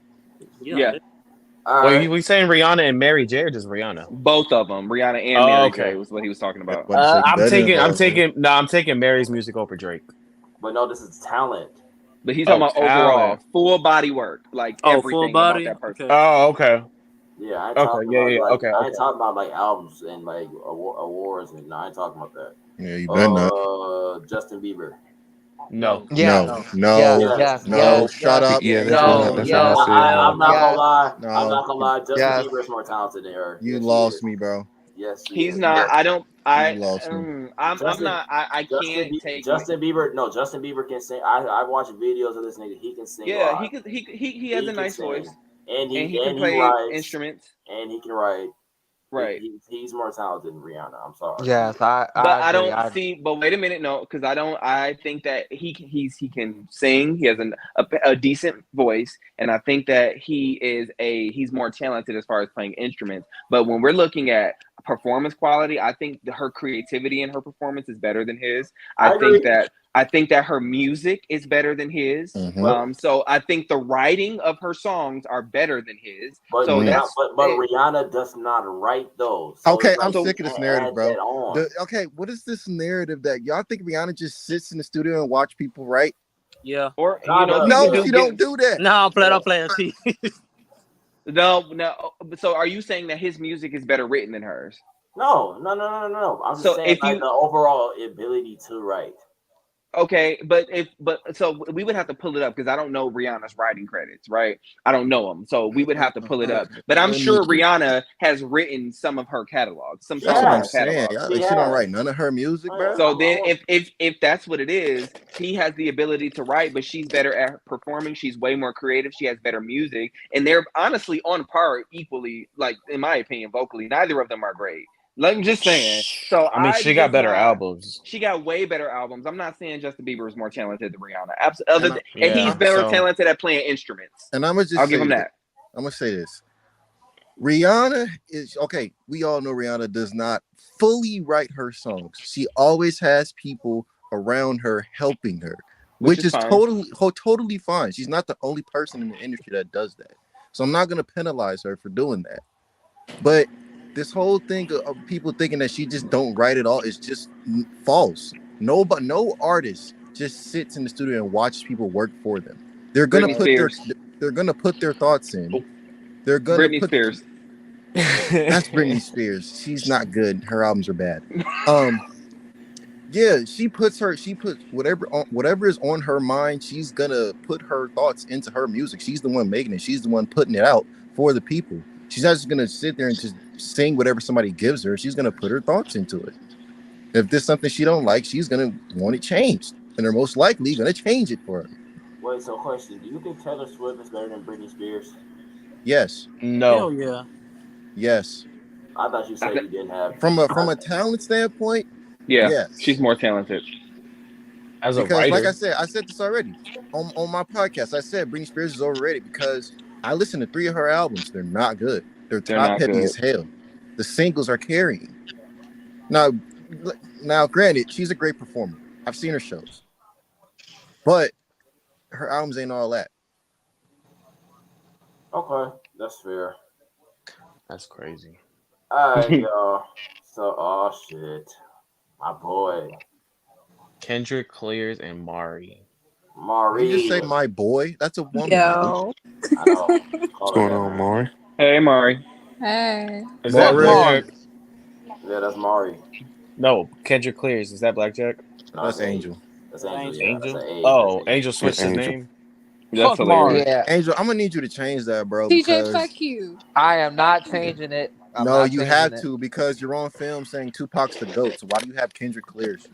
All Wait, right. we saying Rihanna and Mary J or just Rihanna? Both of them, Rihanna and Oh, Mary okay. J, was what he was talking about. What you say, you I'm better involve taking Mary's music over Drake. But no, this is talent. But he's talking about overall, talent. full body work, like everything full body. about that person. Okay. Oh, okay. Yeah, I ain't Okay, talking yeah, about yeah, like okay, I ain't okay. talking about like albums and like awards and no, I ain't talking about that. Yeah, you better not. Justin Bieber. No. Yes. No. Yes. No. Yes. Shut up. Yeah, that's No, what No. I said. I'm not yes, gonna lie. No. I'm not gonna lie. Justin Yes. Bieber is more talented than her. You Yes, he lost is. me, bro. Yes, he He's is. not. I don't. I. You lost me. I'm Justin- not. I can't take. Justin Bieber. No, Justin Bieber can sing. I watched videos of this nigga. He can sing. Yeah, live. he has a can nice sing. voice, and and he can he play writes, instruments. and he can write. Right. He's more talented than Rihanna. I'm sorry. Yes. I But I agree. don't see. But wait a minute, no, because I don't. I think that he can sing. He has a decent voice, and I think that he's more talented as far as playing instruments. But when we're looking at performance quality, I think her creativity in her performance is better than his. I think that her music is better than his. Mhm. So I think the writing of her songs are better than his. But So that's but Rihanna does not write those. Okay, it's I'm like sick of this narrative, add bro. that on. Okay, what is this narrative that y'all think Rihanna just sits in the studio and watch people write? Yeah. or No, No, she don't do that. No, I'm playing. See. No. So are you saying that his music is better written than hers? No. I'm just So saying if like you- the overall ability to write. Okay, so we would have to pull it up because I don't know Rihanna's writing credits, right? I don't know them, so we would have to pull it up. But I'm sure Rihanna has written some of her catalogs, some That's songs what in I'm her saying. catalog. Y'all, like, she don't write none of her music, bro. So then, if that's what it is, he has the ability to write, but she's better at performing. She's way more creative. She has better music, and they're honestly on par equally. Like in my opinion, vocally, neither of them are great. Like I'm just saying. So I mean, she got better albums. She got way better albums. I'm not saying Justin Bieber is more talented than Rihanna. Absolutely, and Yeah, he's better so- talented at playing instruments. And I'm gonna just I'll give him that. I'm gonna say this. Rihanna is okay. We all know Rihanna does not fully write her songs. She always has people around her helping her, which is fine. totally fine. She's not the only person in the industry that does that. So I'm not gonna penalize her for doing that. But this whole thing of people thinking that she just don't write at all is just false. No artist just sits in the studio and watches people work for them. They're gonna put their thoughts in. They're gonna Britney Spears. That's Britney Spears. She's not good. Her albums are bad. Yeah, she puts whatever is on her mind. She's gonna put her thoughts into her music. She's the one making it. She's the one putting it out for the people. She's not just gonna sit there and just sing whatever somebody gives her. She's gonna put her thoughts into it. If there's something she don't like, she's gonna want it changed, and they're most likely gonna change it for her. Wait, so question: do you think Taylor Swift is better than Britney Spears? Yes. No. Hell yeah. Yes. I thought you said you didn't have. From a talent standpoint, Yeah, yes. she's more talented. As a Because, writer, like I said this already on my podcast. I said Britney Spears is overrated because I listened to 3 of her albums. They're not good. They're They're not top heavy good. as hell. The singles are carrying. Now, granted, she's a great performer. I've seen her shows, but her albums ain't all that. Okay, that's fair. that's crazy. All right, y'all. So, oh shit, my boy Kendrick, Clears, and Mari. Mari. You just say my boy. That's a woman. Yo. I know. What's Call going it on, that. Mari? Hey, Mari. Hey. Is that Mari. Blackjack? Yeah, that's Mari. No, Kendrick Clears. Is that Blackjack? No, That's A. Angel. That's Angel. Yeah, Angel? that's an A. Oh, That's A. Angel switched his Angel. name. That's Fuck hilarious. Mari. Yeah, Angel, I'm gonna need you to change that, bro. TJ, Because fuck you. I am not changing it. I'm no, not you changing have it. to because you're on film saying Tupac's the GOAT. So why do you have Kendrick Clears?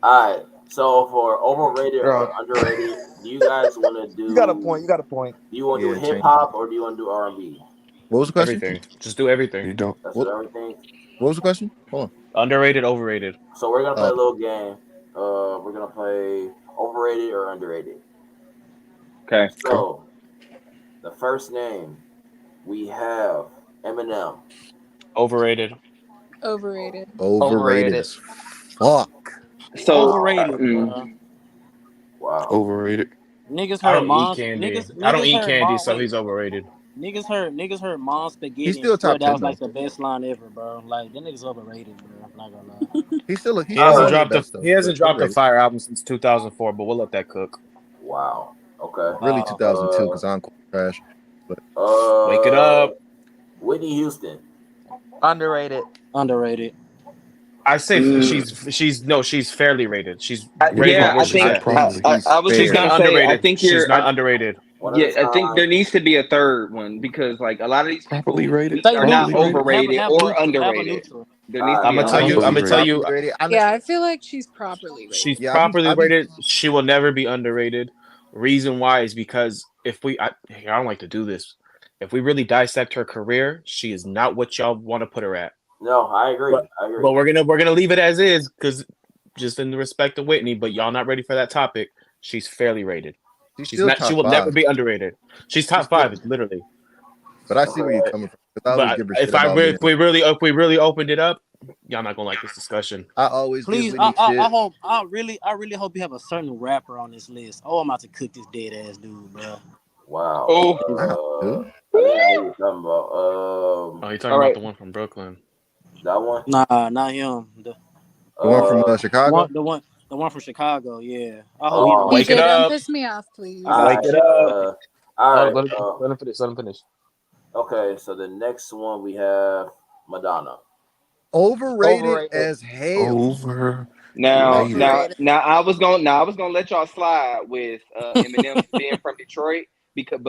All right. So for overrated Bro. or underrated, do you guys want to do? You got a point. You got a point. Do you want to Yeah, do change hip hop or do you want to do R&B? What was the question? Everything. Just do everything. You don't. That's What? everything. What was the question? Hold on. Underrated, overrated. So we're gonna play Oh. a little game. We're gonna play overrated or underrated. Okay. So the first name we have Eminem. Overrated. Overrated. Overrated as fuck. So, Overrated, mm, bro. Wow. Overrated. Niggas I heard don't eat mom's candy. niggas. I don't niggas eat heard candy, mom, so wait, he's overrated. niggas heard mom's spaghetti. He's still and swore top that 10 was like though. the best line ever, bro. Like that nigga's overrated, bro. I'm not gonna lie. He's still He hasn't Alright. one of dropped the a best, though, he hasn't but dropped a overrated. fire album since 2004, but we'll let that cook. Wow. Okay. Really Wow. 2002 because Encore trash. Wake it up. Whitney Houston. Underrated. Underrated. I say Mm. she's fairly rated. She's I- rated yeah, where I she's think at. Probably. I was She's just not gonna say. I underrated. think She's you're. not underrated. One at a Yeah, I think time. there needs to be a third one because like a lot of these people Properly rated. Say are not neutral. Properly rated. overrated Have or neutral. Have a underrated. neutral. There needs to I'm be a gonna tell you. Properly I'm gonna tell rated. you. Properly rated. Yeah, I feel like she's properly rated. She's Yeah, properly rated. She will never be underrated. Reason why is because if I don't like to do this. If we really dissect her career, she is not what y'all want to put her at. No, I agree. But, I agree. but we're gonna leave it as is because just in the respect of Whitney. But y'all not ready for that topic. She's fairly rated. She's She's still not. top She will never 5. be underrated. She's top She's still- 5, literally. But I see where you're coming from. 'Cause I always But give her shit if about me. if we really opened it up, y'all not gonna like this discussion. I always Please, give Whitney shit. I hope, I really hope you have a certain rapper on this list. Oh, I'm about to cook this dead ass dude, bro. Wow. Oh. Who? I think I know what you're talking about. Oh, you're talking All about right. the one from Brooklyn. That one. Nah, not him. The one from Chicago. The one from Chicago. Yeah. I Oh, hope Wake TJ, it don't up. piss me off, please. Alright, Wake it up. all right. Let him finish. Let him finish. Okay, so the next one we have Madonna. Overrated as hell. Over. Now, Rated. now, I was gonna let y'all slide with Eminem being from Detroit because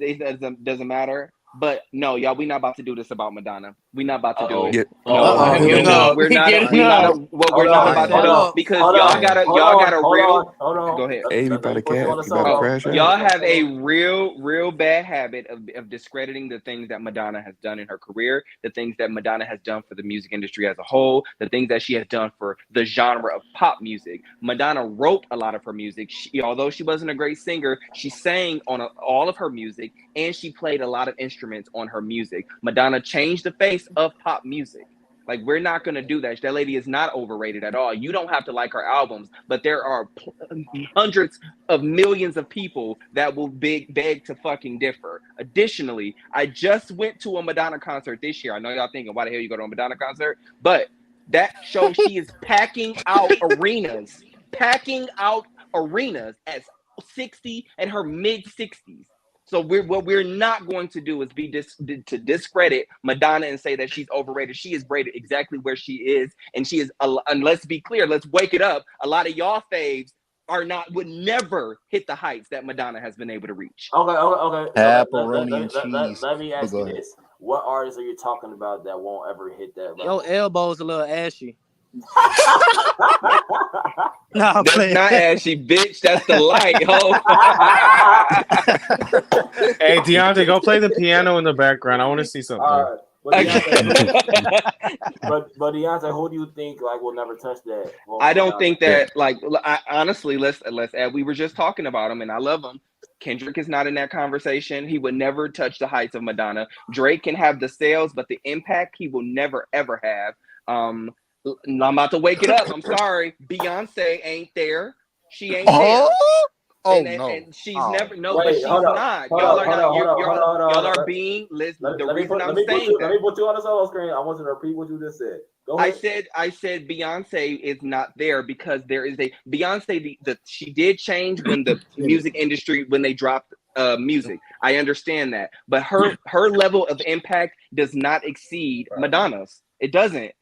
it doesn't matter. But no, y'all, we not about to do this about Madonna. We not about to do it. Yeah. No, Here we go. we're not Getting about Hold to do on. it because Hold y'all on. got a Hold real. on. Go ahead. Hey, you better crash out. Y'all have a real bad habit of discrediting the things that Madonna has done in her career, the things that Madonna has done for the music industry as a whole, the things that she has done for the genre of pop music. Madonna wrote a lot of her music. Although she wasn't a great singer, she sang on all of her music, and she played a lot of instruments on her music. Madonna changed the face of pop music. Like, we're not going to do that. That lady is not overrated at all. You don't have to like her albums, but there are hundreds of millions of people that will beg to fucking differ. Additionally, I just went to a Madonna concert this year. I know y'all thinking, why the hell you go to a Madonna concert? But that shows she is packing out arenas at 60 and her mid 60s. So what we're not going to do is to discredit Madonna and say that she's overrated. She is rated exactly where she is, and she is. And let's be clear, let's wake it up. A lot of y'all faves would never hit the heights that Madonna has been able to reach. Okay. Pepperoni and cheese. Let me ask Go you ahead. this: what artists are you talking about that won't ever hit that Your level? elbow's a little ashy. Nah, I'm That's playing. not ashy, bitch. That's the light, ho. Hey, Deontay, go play the piano in the background. I want to see something. All right. But Deontay, who do you think will never touch that? Well, I don't think that honestly, let's add. We were just talking about him, and I love him. Kendrick is not in that conversation. He would never touch the heights of Madonna. Drake can have the sales, but the impact he will never ever have. I'm about to wake it up. I'm sorry, Beyonce ain't there. She ain't there. Oh and no. and she's Oh. never no, but Wait, she's hold up, not. hold Y'all up, are hold not. up, hold up, hold up, hold up. Y'all are being. Listen, the reason I'm saying Let that. me put you on the solo screen. I want you to repeat what you just said. Go ahead. I said Beyonce is not there because there is a Beyonce. She did change when the music industry when they dropped music. I understand that, but her level of impact does not exceed Madonna's. It doesn't.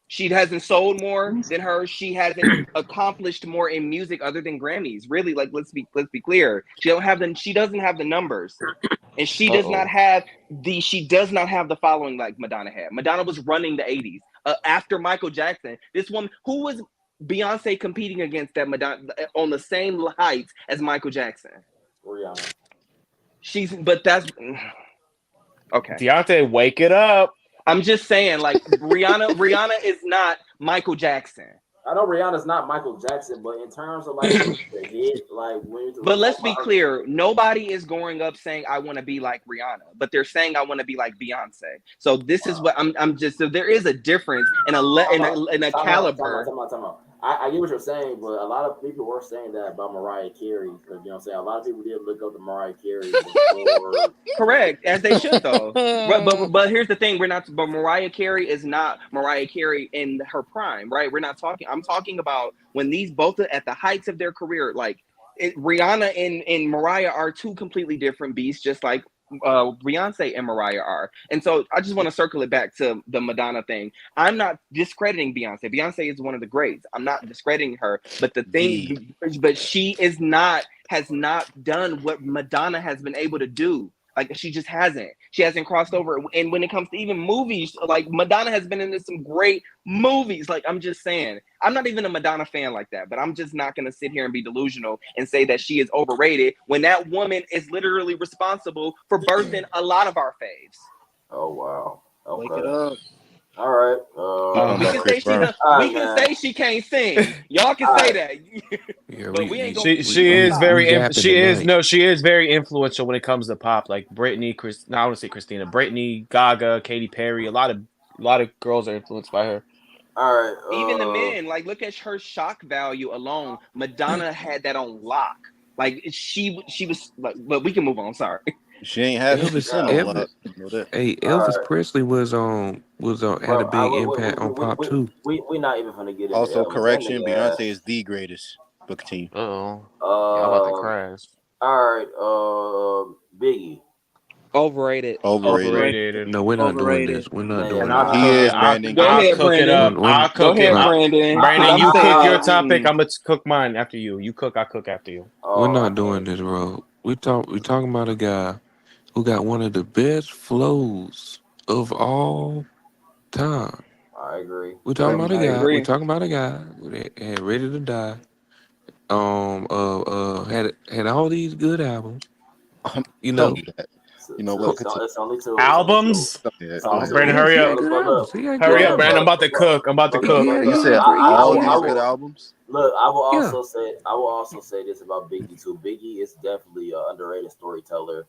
She hasn't sold more than her. She hasn't accomplished more in music other than Grammys. Really, like let's be clear. She doesn't have the numbers. And she does not have the following like Madonna had. Madonna was running the 80s. After Michael Jackson, this woman who was Beyonce competing against that Madonna on the same heights as Michael Jackson. Rihanna. But that's okay. Deontay, wake it up. I'm just saying, like Rihanna is not Michael Jackson. I know Rihanna's not Michael Jackson, but in terms of like the hit, like but let's be clear, nobody is going up saying I want to be like Rihanna, but they're saying I want to be like Beyonce. So this is what I'm just. So there is a difference in a caliber. I get what you're saying, but a lot of people were saying that about Mariah Carey because you know what I'm saying. A lot of people did look up to Mariah Carey. Before. Correct, as they should though. but here's the thing: but Mariah Carey is not Mariah Carey in her prime, right? We're not talking. I'm talking about when these both at the heights of their career, like Rihanna and Mariah are two completely different beasts, just like Beyonce and Mariah are. And so I just want to circle it back to the Madonna thing. I'm not discrediting Beyonce. Beyonce is one of the greats. I'm not discrediting her, but but she has not done what Madonna has been able to do. Like she just hasn't. She hasn't crossed over. And when it comes to even movies, like Madonna has been in some great movies. Like I'm just saying, I'm not even a Madonna fan like that, but I'm just not going to sit here and be delusional and say that she is overrated when that woman is literally responsible for birthing a lot of our faves. Oh wow! Okay. Wake it up. All right. We can say she can't sing. Y'all can say that. Yeah, but we ain't gonna. She is very influential when it comes to pop. Like Britney, I want to say Christina, Britney, Gaga, Katy Perry. A lot of girls are influenced by her. All right. Even the men, like look at her shock value alone. Madonna had that on lock. Like she was like, but we can move on. Sorry. She ain't had Elvis. Hey, Elvis Presley was had a big impact on pop too. We not even gonna get into also Elvis. correction. Beyonce is the greatest. Book team. Y'all about to crash. All right. Biggie. Overrated. No, we're not doing this. We're not doing this. He is, Brandon. Go ahead, Brandon. I'll cook it. Brandon. Brandon, you cook your topic. I'm gonna cook mine after you. You cook, I cook after you. We're not doing this, bro. We talking about a guy who got one of the best flows of all time. I agree. We're talking about a guy that had Ready to Die. Had all these good albums. You know. You know what? It's only two albums. Brandon, hurry up! Hurry up, Brandon! I'm about to cook. Yeah, you said all these good albums. Look, I will also say this about Biggie too. Biggie is definitely an underrated storyteller.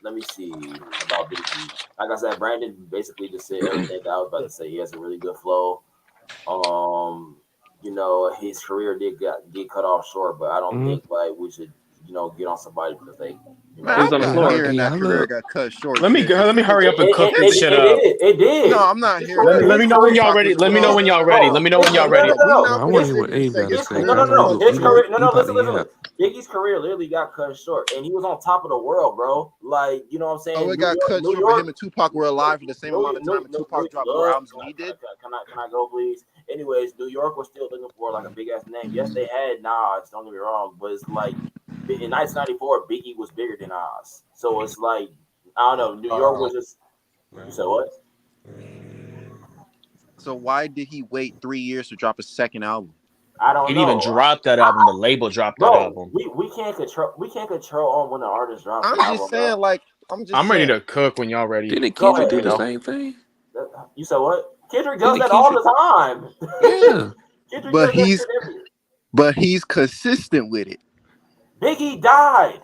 Let me see about Biggie. Like I said, Brandon basically just said everything that I was about to say. He has a really good flow. You know, his career did get cut off short, but I don't think like we should, get on somebody because they. He was on the floor. That career got cut short. Let me hurry up and cook this shit up. It did. No, I'm not here. Let me know when y'all ready. Let me know when y'all ready. I want to hear what Abe got to say. No. His career. No. Listen. Biggie's career literally got cut short, and he was on top of the world, bro. Like, you know what I'm saying? Oh, it got cut short. But him and Tupac were alive for the same amount of time, and Tupac dropped more albums than he did. Can I go, please? Anyways, New York was still looking for like a big ass name. Yes, they had Nas. Don't get me wrong, but it's like in 1994, Biggie was bigger than Nas. So it's like I don't know. New York was just. You said what? So why did he wait 3 years to drop a second album? I don't know. He didn't even drop that album. The label dropped that album. We can't control on when the artist drops. I'm just saying, I'm ready to cook when y'all ready. Didn't Kendrick do the same thing? You said what? Kendrick does that all the time. Yeah. but he's consistent with it. Biggie died.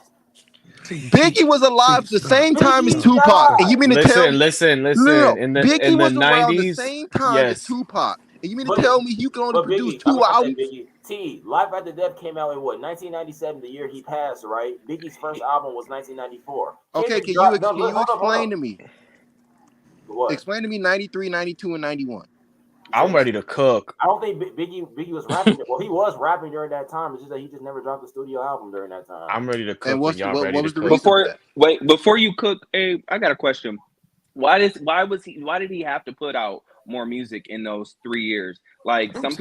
Biggie was alive the same time as Tupac. And you mean to tell me? Listen. No. In the Biggie was around 90s, the same time as Tupac. And you mean to But- tell me you can only But produce Biggie, two I said albums? Biggie. T, Life After Death came out in what, 1997, the year he passed, right? Biggie's first album was 1994. Okay, can you explain to me? What? Explain to me 93, 92, and 91. I'm ready to cook. I don't think Biggie was rapping. Well, he was rapping during that time. It's just that he just never dropped a studio album during that time. I'm ready to cook. And when y'all ready was to the cook. reason? Before you cook, Abe, I got a question. Why did he have to put out more music in those 3 years? Like some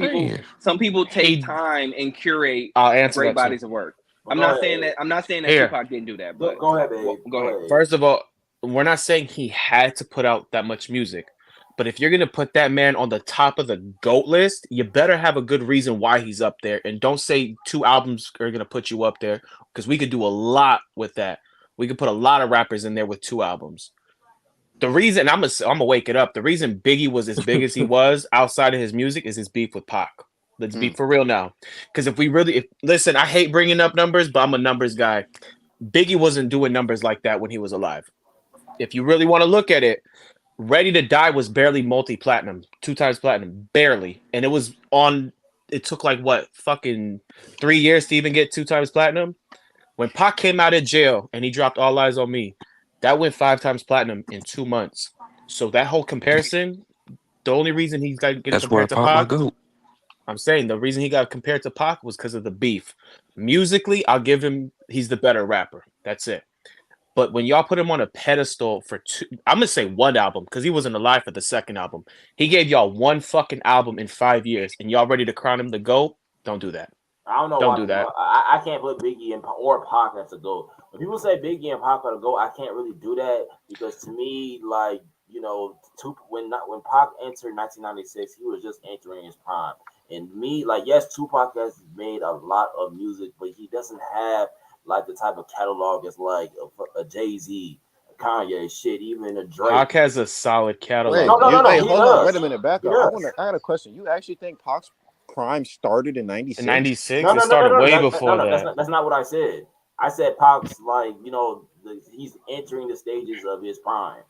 people take time and curate great bodies of work. I'm not saying that Here. Tupac didn't do that, but go ahead, babe. Go ahead. First of all, we're not saying he had to put out that much music, but if you're gonna put that man on the top of the GOAT list, you better have a good reason why he's up there. And don't say 2 albums are gonna put you up there, because we could do a lot with that. We could put a lot of rappers in there with 2 albums. The reason I'm gonna wake it up. The reason Biggie was as big as he was outside of his music is his beef with Pac. Let's be for real now. Because listen, I hate bringing up numbers, but I'm a numbers guy. Biggie wasn't doing numbers like that when he was alive. If you really want to look at it, Ready to Die was barely multi-platinum, 2 times platinum, barely. And it took like what, fucking 3 years to even get 2 times platinum? When Pac came out of jail and he dropped All Eyes on Me, that went 5 times platinum in 2 months. So that whole comparison, the only reason he's got getting compared to Pac, I'm saying the reason he got compared to Pac was because of the beef. Musically, I'll give him, he's the better rapper. That's it. But when y'all put him on a pedestal for 2, I'm gonna say 1 album, because he wasn't alive for the second album. He gave y'all 1 fucking album in 5 years, and y'all ready to crown him the GOAT? Don't do that. I don't know. Don't do that. I can't put Biggie or Pac as a GOAT. When people say Biggie and Pac are the GOAT, I can't really do that, because to me, like, you know, when Pac entered 1996, he was just entering his prime. And me, like, yes, Tupac has made a lot of music, but he doesn't have like the type of catalog as like a Jay-Z, Kanye, shit, even a Drake. Pac has a solid catalog. Wait, No, hold on. Wait a minute. Back up. I had a question. You actually think Pac's prime started in 96? In 96? It started way before that. That's not what I said. I said Pac's, like, you know, he's entering the stages of his prime.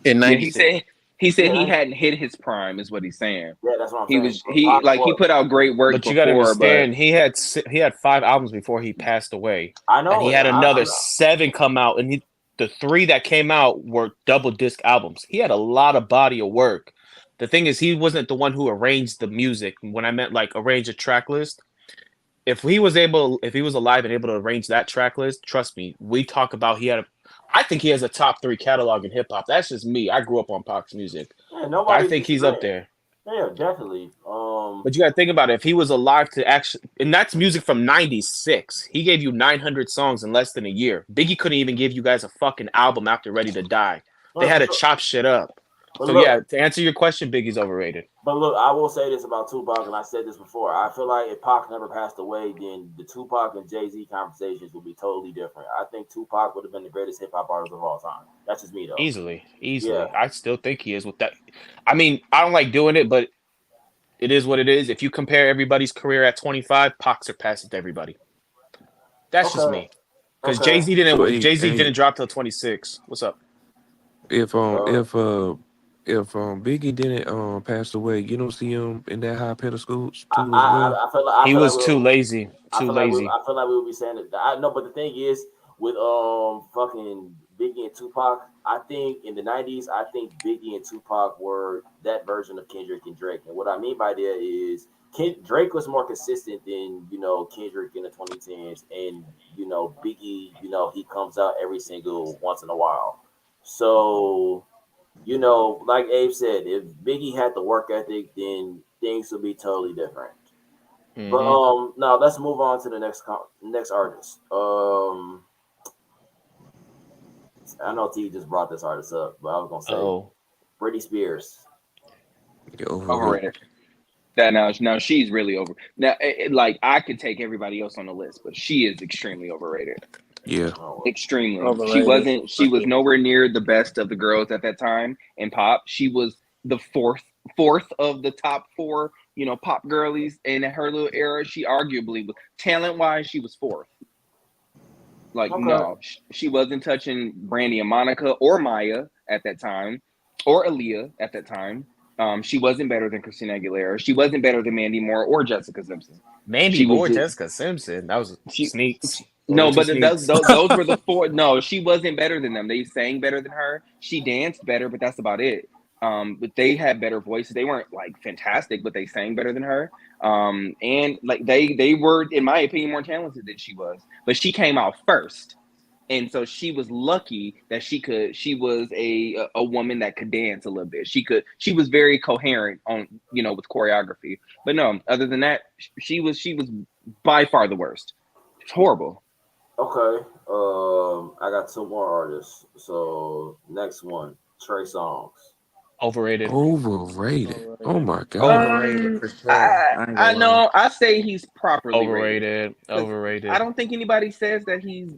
In 96. He said he hadn't hit his prime, is what he's saying. Yeah, that's what I'm saying. Pac he put out great work. But you got to understand, he had 5 albums before he passed away. I know. And he had another 7 come out, and the 3 that came out were double disc albums. He had a lot of body of work. The thing is, he wasn't the one who arranged the music. When I meant like arrange a track list, if he was alive and able to arrange that track list, trust me, we talk about I think he has a top 3 catalog in hip hop. That's just me. I grew up on Pac's music. Yeah, I think he's up there. Yeah, definitely. But you got to think about it. If he was alive to actually, and that's music from 96. He gave you 900 songs in less than a year. Biggie couldn't even give you guys a fucking album after Ready to Die. They had to chop shit up. So look, yeah, to answer your question, Biggie's overrated. But look, I will say this about Tupac, and I said this before. I feel like if Pac never passed away, then the Tupac and Jay-Z conversations would be totally different. I think Tupac would have been the greatest hip-hop artist of all time. That's just me, though. Easily. Yeah. I still think he is with that. I mean, I don't like doing it, but it is what it is. If you compare everybody's career at 25, Pac surpasses everybody. That's just me. Because Jay-Z didn't drop till 26. What's up? If Biggie didn't pass away, you don't see him in that high pedestal too as well. I feel like he was too lazy. I feel like we would be saying that. I know, but the thing is, with fucking Biggie and Tupac, I think in the 90s, I think Biggie and Tupac were that version of Kendrick and Drake. And what I mean by that is Drake was more consistent than, you know, Kendrick in the 2010s. And, you know, Biggie, you know, he comes out every single once in a while. So, you know, like Abe said, if Biggie had the work ethic, then things would be totally different. Mm-hmm. But now let's move on to the next artist. I know T just brought this artist up, but I was gonna say Britney Spears. Overrated. That now she's really over. Now, like I could take everybody else on the list, but she is extremely overrated. Yeah, extremely. Overrated. She was nowhere near the best of the girls at that time in pop. She was the fourth of the top 4, you know, pop girlies in her little era. She arguably was talent-wise, she was 4th. Like, no, she wasn't touching Brandy and Monica or Maya at that time, or Aaliyah at that time. She wasn't better than Christina Aguilera. She wasn't better than Mandy Moore or Jessica Simpson. Mandy She was Moore, just Jessica Simpson. That was she. sneaks. No, but Sneaks. those were the four. No, she wasn't better than them. They sang better than her. She danced better, but that's about it. But they had better voices. They weren't like fantastic, but they sang better than her. And like they were, in my opinion, more talented than she was. But she came out first, and so she was lucky that she was a woman that could dance a little bit. She was very coherent on, with choreography. But no, other than that, she was by far the worst. It's horrible. Okay. I got two more artists. So next one, Trey Songz. Overrated. Overrated. Oh my god. Overrated for sure. I ain't I gonna know. I say he's properly rated. Overrated. I don't think anybody says that he's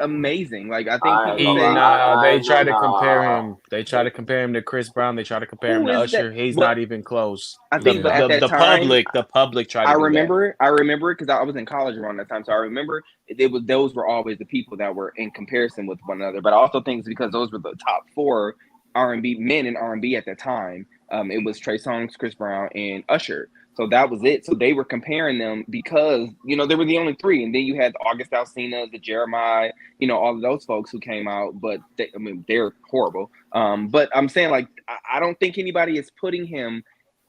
amazing. Like I think I people ain't say, gonna lie. They try to Nah. compare him. They try to compare him to Chris Brown. They try to compare him Who to is that? Usher. He's But not even close. I think, but at that the time, public tried to I do remember it because I was in college around that time. So I remember those were always the people that were in comparison with one another. But I also think it's because those were the top four R&B men in R&B at the time. It was Trey Songz, Chris Brown, and Usher. So that was it. So they were comparing them because, they were the only three. And then you had the August Alsina, the Jeremiah, all of those folks who came out. But they're horrible. But I'm saying, like, I don't think anybody is putting him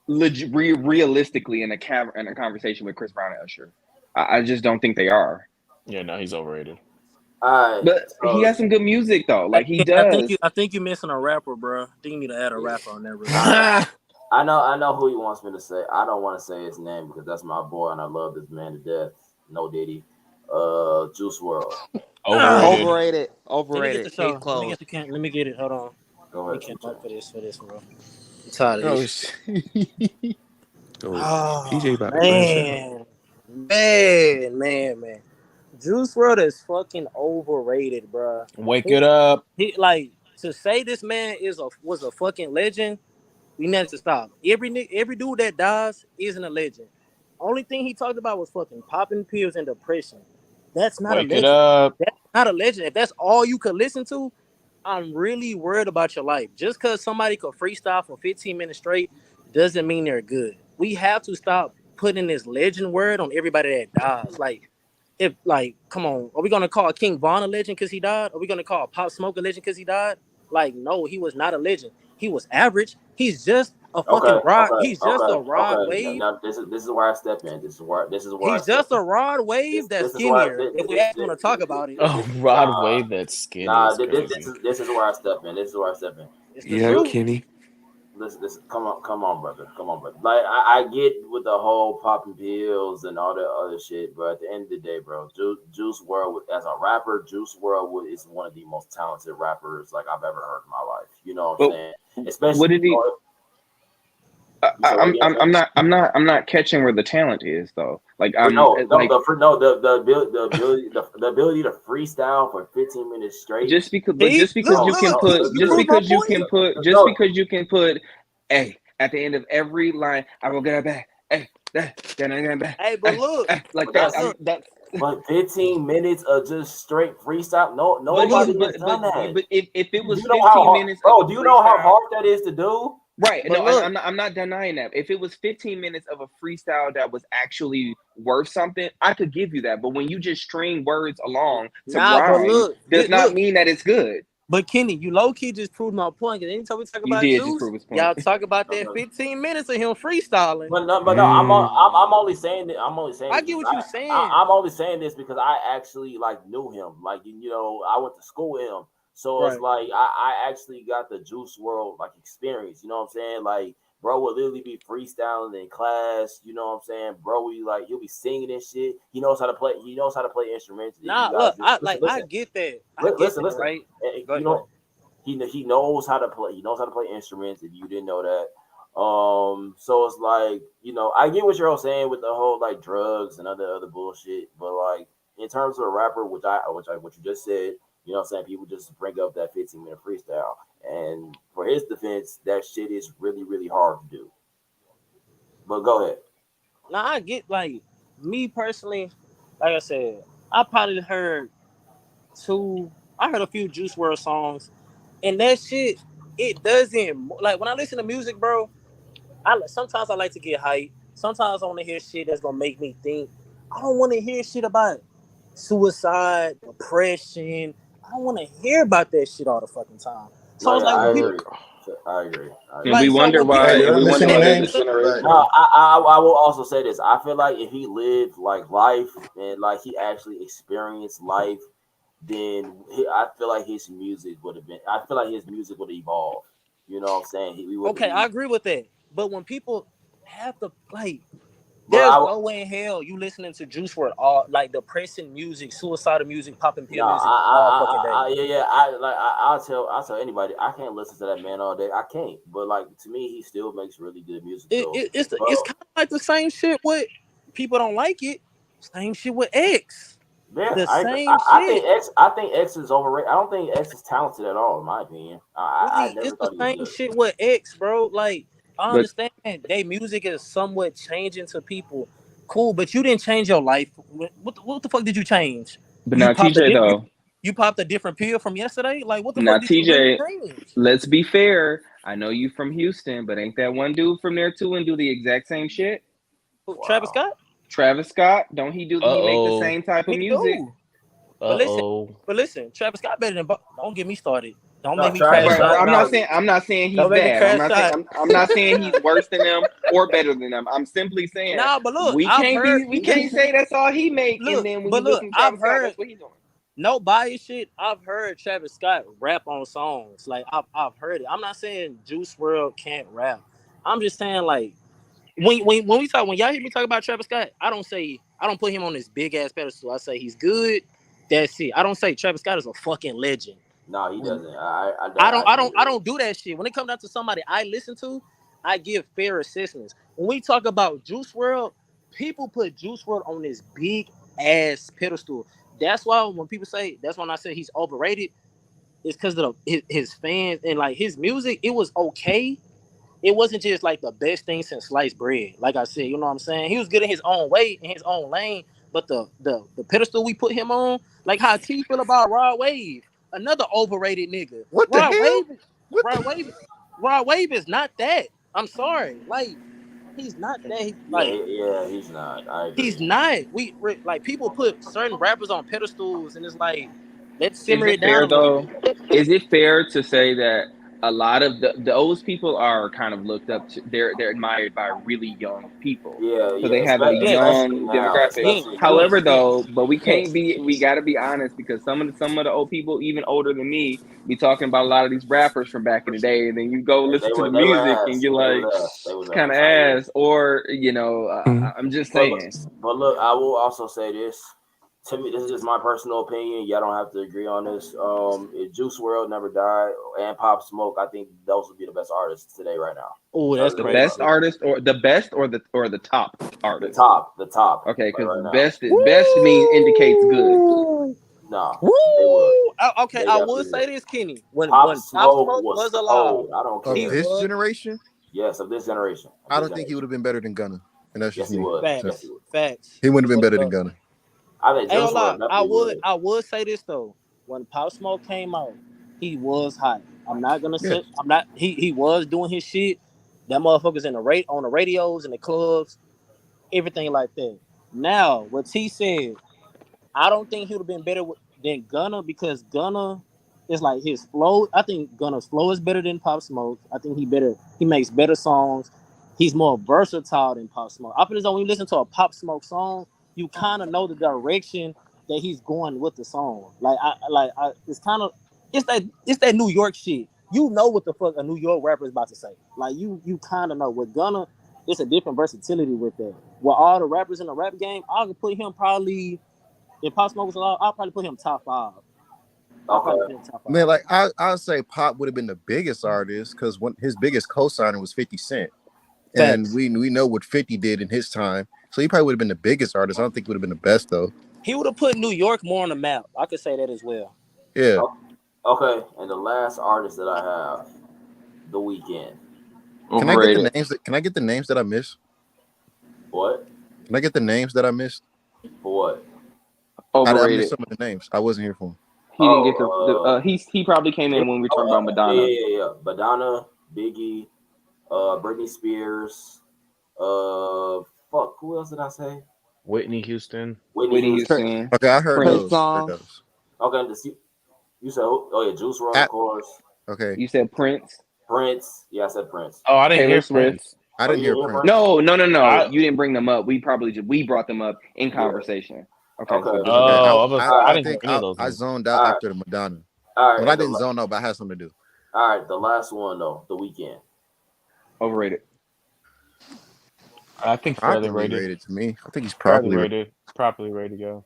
realistically in a conversation with Chris Brown and Usher. I just don't think they are. Yeah, no, he's overrated. But he has some good music though. Like he does. I think you're missing a rapper, bro. I think you need to add a rapper on there. Really. I know who he wants me to say. I don't want to say his name because that's my boy and I love this man to death. No Diddy. Juice WRLD. Overrated. Let me get it. Hold on. Go ahead. We can't vote for this, bro. I'm tired of this. PJ about to Man. Juice WRLD is fucking overrated, bro. Wake it up. He like to say this man was a fucking legend. We need to stop. Every dude that dies isn't a legend. Only thing he talked about was fucking popping pills and depression. That's not a legend. Wake it up. That's not a legend. If that's all you could listen to, I'm really worried about your life. Just because somebody could freestyle for 15 minutes straight doesn't mean they're good. We have to stop putting this legend word on everybody that dies. Come on, are we gonna call King Von a legend because he died? Are we gonna call Pop Smoke a legend because he died? Like, no, he was not a legend. He was average. He's just a fucking rod. He's just a rod wave. Now, this is where I step in. This is where he's just a rod wave that's skinnier. If we actually want to talk about it. Oh, rod wave that's skinny. Nah, this is where I step in. Yeah, Kenny. Listen, come on, brother. Like I get with the whole popping pills and all that other shit, but at the end of the day, bro, Juice WRLD as a rapper, Juice WRLD is one of the most talented rappers like I've ever heard in my life. You know what I'm saying? Especially. What did he? I'm not catching where the talent is though. Like the ability to freestyle for 15 minutes straight. Just because you can put, hey, at the end of every line, I will get back. Hey, but look, like that. But 15 minutes of just straight freestyle. Nobody has done that. But if it was 15 minutes, bro, do you know how hard that is to do? Right. No, I'm not denying that. If it was 15 minutes of a freestyle that was actually worth something, I could give you that. But when you just string words along to rhyme, does not mean that it's good. But Kenny, you low key just proved my point. Because anytime we talk about Juice, y'all talk about that 15 minutes of him freestyling. But no, I'm only saying that. I get what you're saying. I'm only saying this because I actually knew him. Like I went to school with him. So it's like I actually got the Juice WRLD experience, you know what I'm saying? Like, bro would literally be freestyling in class, you know what I'm saying? Bro, he'll be singing and shit. He knows how to play. He knows how to play instruments. I get that. Listen, right? He knows how to play. He knows how to play instruments. If you didn't know that, so it's like I get what you're all saying with the whole drugs and other bullshit, but in terms of a rapper, what you just said. You know what I'm saying? People just bring up that 15-minute freestyle. And for his defense, that shit is really, really hard to do. But go ahead. Now, I get, me personally, like I said, I probably heard a few Juice WRLD songs. And that shit, it doesn't, when I listen to music, bro, sometimes I like to get hyped. Sometimes I want to hear shit that's gonna make me think. I don't want to hear shit about suicide, depression. I don't want to hear about that shit all the fucking time. So it's Yeah, like I when people, agree. I agree. And like we so wonder when why. people, Hey, did And I we miss wonder any why there's this names? generation. No, I will also say this. I feel like if he lived like life and like he actually experienced life, then I feel like his music would have been. I feel like his music would evolve. You know what I'm saying? We would. okay, I agree with that. But when people have to like, But there's no way in hell you listening to Juice WRLD all like depressing music, suicidal music, popping pill music all fucking day. yeah. I'll tell anybody. I can't listen to that man all day. I can't. But like to me, he still makes really good music. Though. It's Bro, kind of like the same shit with people don't like it. Same shit with X. yeah, The I agree. same shit. I think X is overrated. I don't think X is talented at all, in my opinion. I Like never it's the thought he was same good. shit with X, bro. Like I But understand they music is somewhat changing to people. Cool, but you didn't change your life. What the fuck did you change? but You now popped a TJ though. you popped a different pill from yesterday. Like what the Now fuck did you really TJ, change? let's be fair. I know you from Houston, but ain't that one dude from there too and do the exact same shit? Travis Wow. Scott? Travis Scott, don't he do? He make the Uh-oh. same type of He music. do. But Uh-oh. listen, Travis Scott better than don't get me started. Don't No, make me Travis crash But Scott. out. I'm not saying he's Don't make me bad. I'm crash not saying out. I'm not saying he's worse than them or better than them. I'm simply saying Nah, but look, we I've can't heard say that's all he make. And look, then when but you look, listen to I've Travis Scott, heard that's what he's doing. no bias shit. I've heard Travis Scott rap on songs. Like I've heard it. I'm not saying Juice WRLD can't rap. I'm just saying like when y'all hear me talk about Travis Scott, I don't put him on this big ass pedestal. I say he's good. That's it. I don't say Travis Scott is a fucking legend. No, he doesn't. I don't do that shit. When it comes down to somebody I listen to, I give fair assessments. When we talk about Juice WRLD, people put Juice WRLD on this big ass pedestal. That's why when people say, that's when I say he's overrated, it's because of his fans and like his music. It was okay. It wasn't just like the best thing since sliced bread. Like I said, you know what I'm saying? He was good in his own way, in his own lane. But the pedestal we put him on, like how T feel about Rod Wave, another overrated nigga. What the hell? What Rod Wave is not that. I'm sorry, like he's not that. He's not. I agree. He's not. We're like people put certain rappers on pedestals, and it's like let's Is simmer it it down fair a little though? bit. Is it fair to say that a lot of those people are kind of looked up to? They're admired by really young people, so they have a Yes. Especially young now. demographic. Especially Yes. However, though, but we Yes. can't be. We got to be honest because some of the old people, even older than me, be talking about a lot of these rappers from back in the day, and then you go listen to the they were music, ass. and you're They like, was ass. They it's was kind of ass. I agree. ass. Or Mhm. I'm just But saying. look, I will also say this. To me, this is just my personal opinion. Y'all don't have to agree on this. If Juice WRLD never died and Pop Smoke, I think those would be the best artists today right now. Oh, that's The crazy. best artist, or the best, or the top The artist. top. Okay, because right now. best indicates good. No, Woo! they would. Okay, They I definitely would say this, Kenny. When Pop Pop Smoke Smoke was alive, cold. I don't of he care. this was generation? Yes, of this generation. I don't think he would have been better than Gunna, and that's Yes, just he me. would. So, Yes, facts. he would. Facts. he wouldn't have been better But than Gunna. I think ain't Juice gonna lie, WRLD definitely would. I would say this though. When Pop Smoke came out, he was hot. I'm not gonna Yeah. say I'm not. He was doing his shit. That motherfuckers in on the radios and the clubs, everything like that. Now, what T said, I don't think he would have been better than Gunna because Gunna is like his flow. I think Gunna's flow is better than Pop Smoke. I think he makes better songs. He's more versatile than Pop Smoke. I feel as though when you listen to a Pop Smoke song, you kind of know the direction that he's going with the song. It's kind of it's that New York shit. You know what the fuck a New York rapper is about to say. Like you kind of know. With Gunna, it's a different versatility with that. With all the rappers in the rap game, I could put him probably. If Pop Smoke was alive, I'll probably put him top 5. Man, like I'll say Pop would have been the biggest artist because his biggest co-signer was 50 Cent. And Facts. we know what 50 did in his time. So he probably would have been the biggest artist. I don't think he would have been the best though. He would have put New York more on the map. I could say that as well. Yeah. Okay, and the last artist that I have, The Weeknd. Can I get the names that I missed? What? Can I get the names that I missed? For what? I Overrated. missed some of the names. I wasn't here for him. He didn't get he probably came in when we were talking about Madonna. Yeah. Madonna, Biggie, Britney Spears, fuck, who else did I say? Whitney Houston. Whitney Whitney Houston. Houston. Okay, I heard Prince those. song. Okay, you said oh yeah, Juice WRLD, of course. Okay, You said Prince. Prince. Yeah, I said Prince. Oh, I didn't Taylor hear Swift. Prince. I didn't hear Prince. No. I- You didn't bring them up. We brought them up in conversation. Okay. Okay. So Okay. I didn't think hear any of those. I names. zoned out Alright. after the Madonna. All right. Well, I didn't zone out, but I had something to do. All right, the last one though, The Weeknd. overrated. I think fairly Properly rated. rated to me. I think he's Properly properly rated. rated. Properly rated, yo.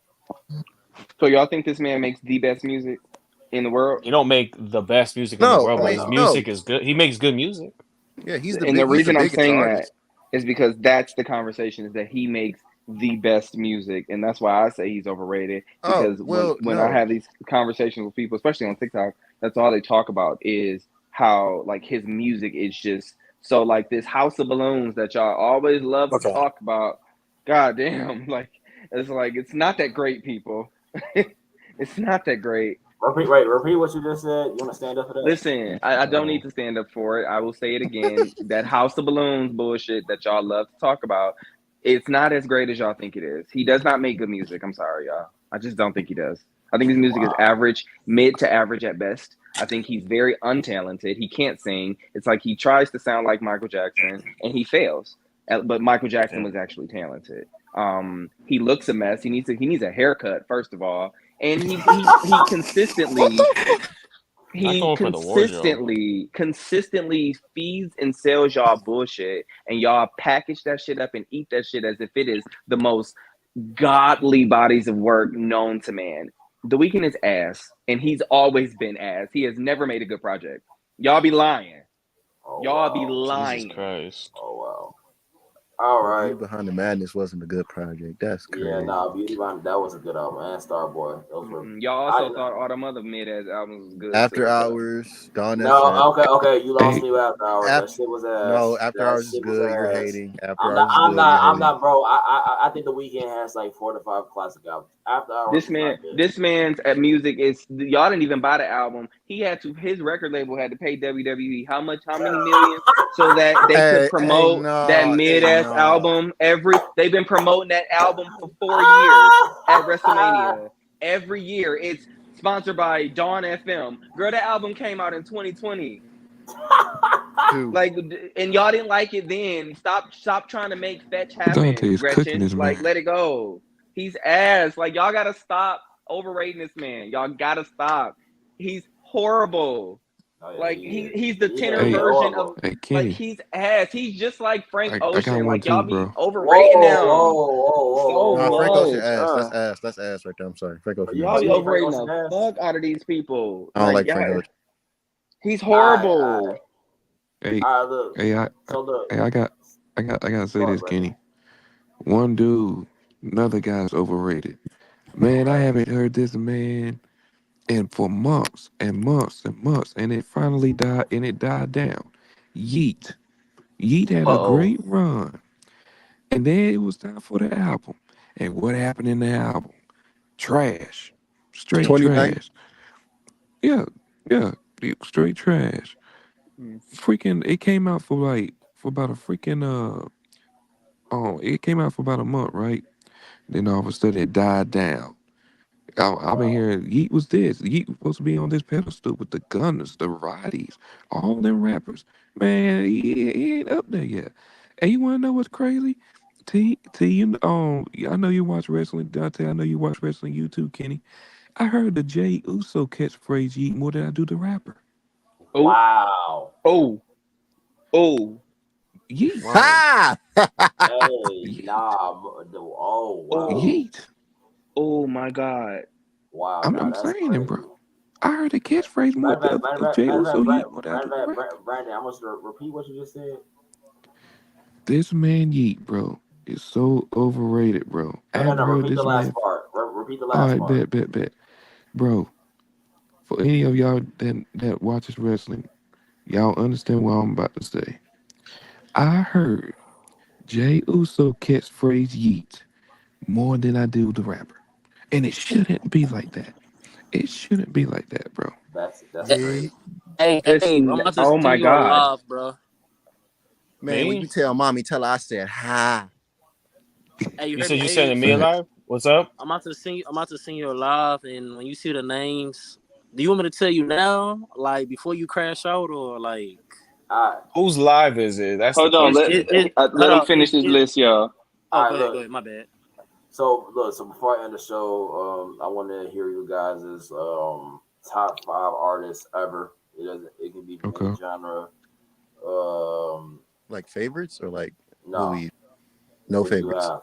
So y'all think this man makes the best music in the world? You don't make the best music in No, the world, I but mean, his no. music is good. He makes good music. Yeah, he's And the reason I'm biggest saying artist. that is because that's the conversation, is that he makes the best music, and that's why I say he's overrated. Because when I have these conversations with people, especially on TikTok, that's all they talk about is how like his music is just so like this House of Balloons that y'all always love to talk about. God damn, it's not that great, people. It's not that great. Repeat what you just said. You want to stand up for that? Listen, I don't need to stand up for it. I will say it again. That House of Balloons bullshit that y'all love to talk about, it's not as great as y'all think it is. He does not make good music. I'm sorry, y'all. I just don't think he does. I think his music is average, mid to average at best. I think he's very untalented. He can't sing. It's like he tries to sound like Michael Jackson and he fails. But Michael Jackson was actually talented. He looks a mess. He needs a haircut, first of all. And he consistently feeds and sells y'all bullshit, and y'all package that shit up and eat that shit as if it is the most godly bodies of work known to man. The Weeknd is ass, and he's always been ass. He has never made a good project. Y'all be lying. Be lying. Jesus Christ. Oh wow. All right. Beauty Behind the Madness wasn't a good project. That's crazy. Yeah, Beauty Behind that was a good album. And Starboy. Those were. Y'all also thought all them other mid-ass albums was good. After Hours, Dawn No, okay. You lost me with After Hours. That shit was ass. No, After Hours is good. You're hating. I'm not, bro. I think The Weeknd has like 4 to 5 classic albums. After Hours. This man's music is, y'all didn't even buy the album. His record label had to pay WWE how many millions so that they could promote that mid-ass album. They've been promoting that album for 4 years at WrestleMania. Every year, it's sponsored by Dawn FM. Girl, that album came out in 2020. And y'all didn't like it then. Stop trying to make fetch happen, Gretchen. Let it go. He's ass. Y'all gotta stop overrating this man. Y'all gotta stop. He's horrible. He's the tenor version of he's ass. He's just like Frank Ocean. Y'all be overrating him. Frank Ocean ass. That's ass right there. I'm sorry, Frank Ocean. Y'all be overrating the fuck out of these people. I don't like Frank Ocean. He's horrible. I gotta say this, Kenny. One dude, another guy's overrated. Man, I haven't heard this man and for months and months and months, and it finally died, and it died down. Yeet had a great run, and then it was time for the album. And what happened in the album? Trash, straight trash. Yeah, straight trash. Freaking, it came out for about a freaking it came out for about a month, right? Then all of a sudden it died down. I've been hearing Yeet was this. Yeet was supposed to be on this pedestal with the Gunners, the Roddies, all them rappers. Man, he ain't up there yet. And you want to know what's crazy? T, I know you watch wrestling, Dante. I know you watch wrestling. You too, Kenny. I heard the Jey Uso catchphrase Yeet more than I do the rapper. Wow. Yeet. Ha! Yeet. Oh my God. Wow. I'm saying it, bro. I heard the catchphrase more than Jey Uso Yeet more than I do the rapper. Brandon, I want you to repeat what you just said. This man Yeet, bro, is so overrated, bro. Repeat the last part. Repeat the last part. All right, bet. Bro, for any of y'all that watches wrestling, y'all understand what I'm about to say. I heard Jey Uso catchphrase Yeet more than I do the rapper. And it shouldn't be like that. It shouldn't be like that, bro. That's crazy. Hey, I'm about to oh my God. live, bro. Man, when Me? you tell mommy, tell her I said hi. Hey, you You heard said me? you Hey, sending me Facts. alive? What's up? I'm about to sing. I'm about to sing you live, and when you see the names, do you want me to tell you now, like before you crash out, or like? All right, Whose live is it? That's the Hold on, It, let question. it, it, let hold him on. finish his list, y'all. Oh, all go right. ahead. Go Look, ahead. My bad. so look, so before I end the show, I want to hear you guys' top 5 artists ever. It can be from any Okay. genre. Like favorites or like what No, we no what do you favorites. have?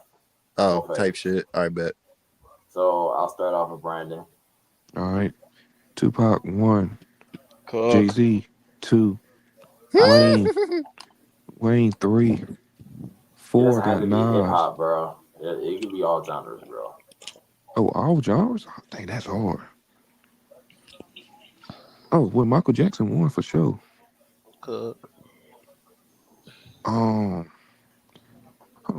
Oh, No type favorites. shit. I bet. So I'll start off with Brandon. All right. Tupac 1, Jay Cook. Z 2, I said Wayne 3, it 4 doesn't have got to be hip Nas. hop, bro. It can be all genres, bro. Oh, all genres? I think that's hard. Oh, well, Michael Jackson won for sure. Cook. Oh,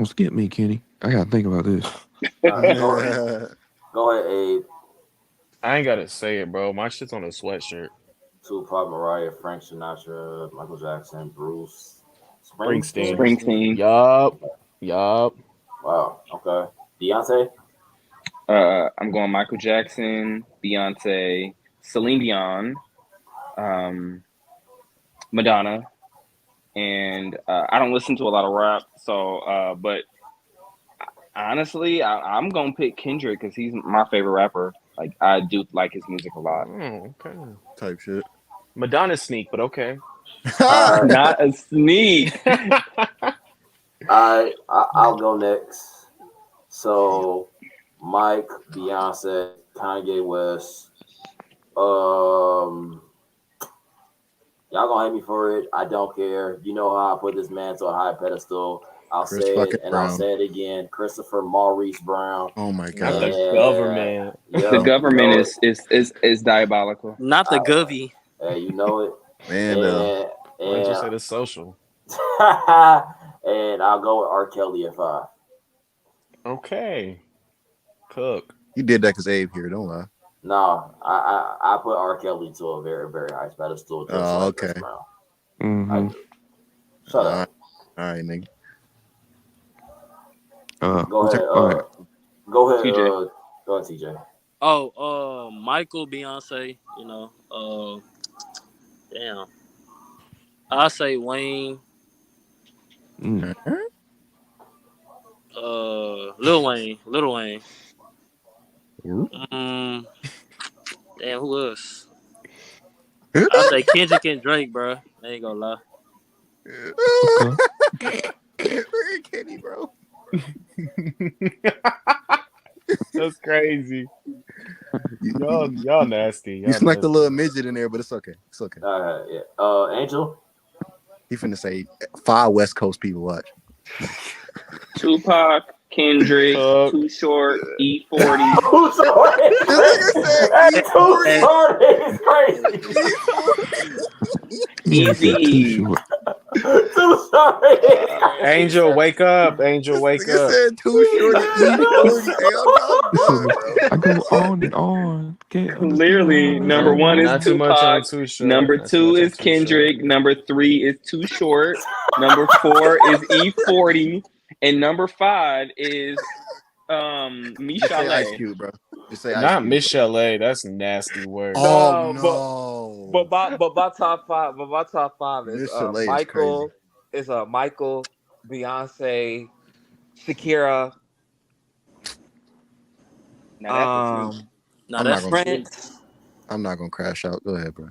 skip me, Kenny. I gotta think about this. All right, go ahead, Abe. I ain't gotta say it, bro. My shit's on a sweatshirt. Tupac, Mariah, Frank Sinatra, Michael Jackson, Bruce Springsteen. Springsteen. Springsteen. Yup. Wow. Okay. Beyonce. I'm going Michael Jackson, Beyonce, Celine Dion, Madonna, and I don't listen to a lot of rap, so but honestly, I'm gonna pick Kendrick because he's my favorite rapper. Like I do like his music a lot. Oh, okay. Type shit. Madonna sneak, but okay. All right. Not a sneak. I'll go next. So, Mike, Beyonce, Kanye West. Y'all gonna hate me for it. I don't care. You know how I put this man to a high pedestal. I'll Chris say fucking it and I'll Brown. say it again. Christopher Maurice Brown. Oh my Not god. the government. Yeah, The you government know it. is diabolical. Not the Govy. You know it. Man, Why'd you And say the social? and I'll go with R. Kelly at 5. Okay. Cook. you did that because Abe here. Don't lie. No, I put R. Kelly to a very, very high pedestal just Oh, like Chris okay. Brown. I Mm-hmm. do. Shut All right, up. nigga. Go ahead. All right. Go ahead. TJ. Go ahead, TJ. Oh, Michael, Beyonce. You know. Damn. I say Wayne. Mm. Lil Wayne. Lil Wayne. Ooh. Damn, who else? I say Kendrick and Drake, bro. I ain't gonna lie. Kenny, bro. That's crazy. Y'all nasty. You Y'all snuck the nasty. little midget in there, but it's okay. It's okay. All right. Yeah. Angel. He finna say 5 West Coast people watch. Tupac, Kendrick, Too Short, E40. Too short. This nigga said Hey, too short is crazy. You said too Easy. short. Too short is crazy. Angel, wake up. Angel, wake Nigga up. said too short to E40. Hell no, done, bro. I go on and on. Can't Clearly, understand number why. 1 is Not too much on Tupac. Too Short. Number Not too 2 much on is Too Kendrick. Short. Number 3 is Too Short. Number 4 is E40. And number 5 is Just say Ice Michelle. Cube, bro. Just say Ice Not Cube. Michelle. That's nasty word. Oh No, no. but my top five is Michelle is Michael crazy. Michael, Beyonce, Shakira, Now that's a sneak. Now I'm that's not gonna- Prince, I'm not gonna crash out. Go ahead, bro.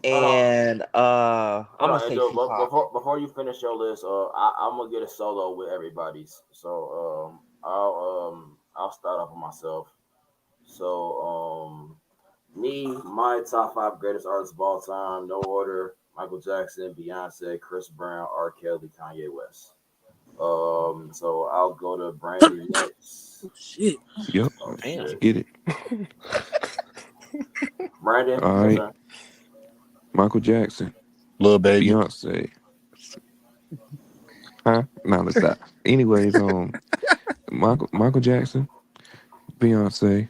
and I'm Hold gonna on, say Angel. Tupac. Before you finish your list, I'm gonna get a solo with everybody's. So I'll start off with myself. So my top 5 greatest artists of all time, no order: Michael Jackson, Beyonce, Chris Brown, R. Kelly, Kanye West. So I'll go to Brandon next. shit. Yep. Oh, Damn. shit. Get it. Brandon, All your right. turn. Michael Jackson, Little baby. Beyonce. Huh? No, let's stop. Anyways, Michael Jackson, Beyonce,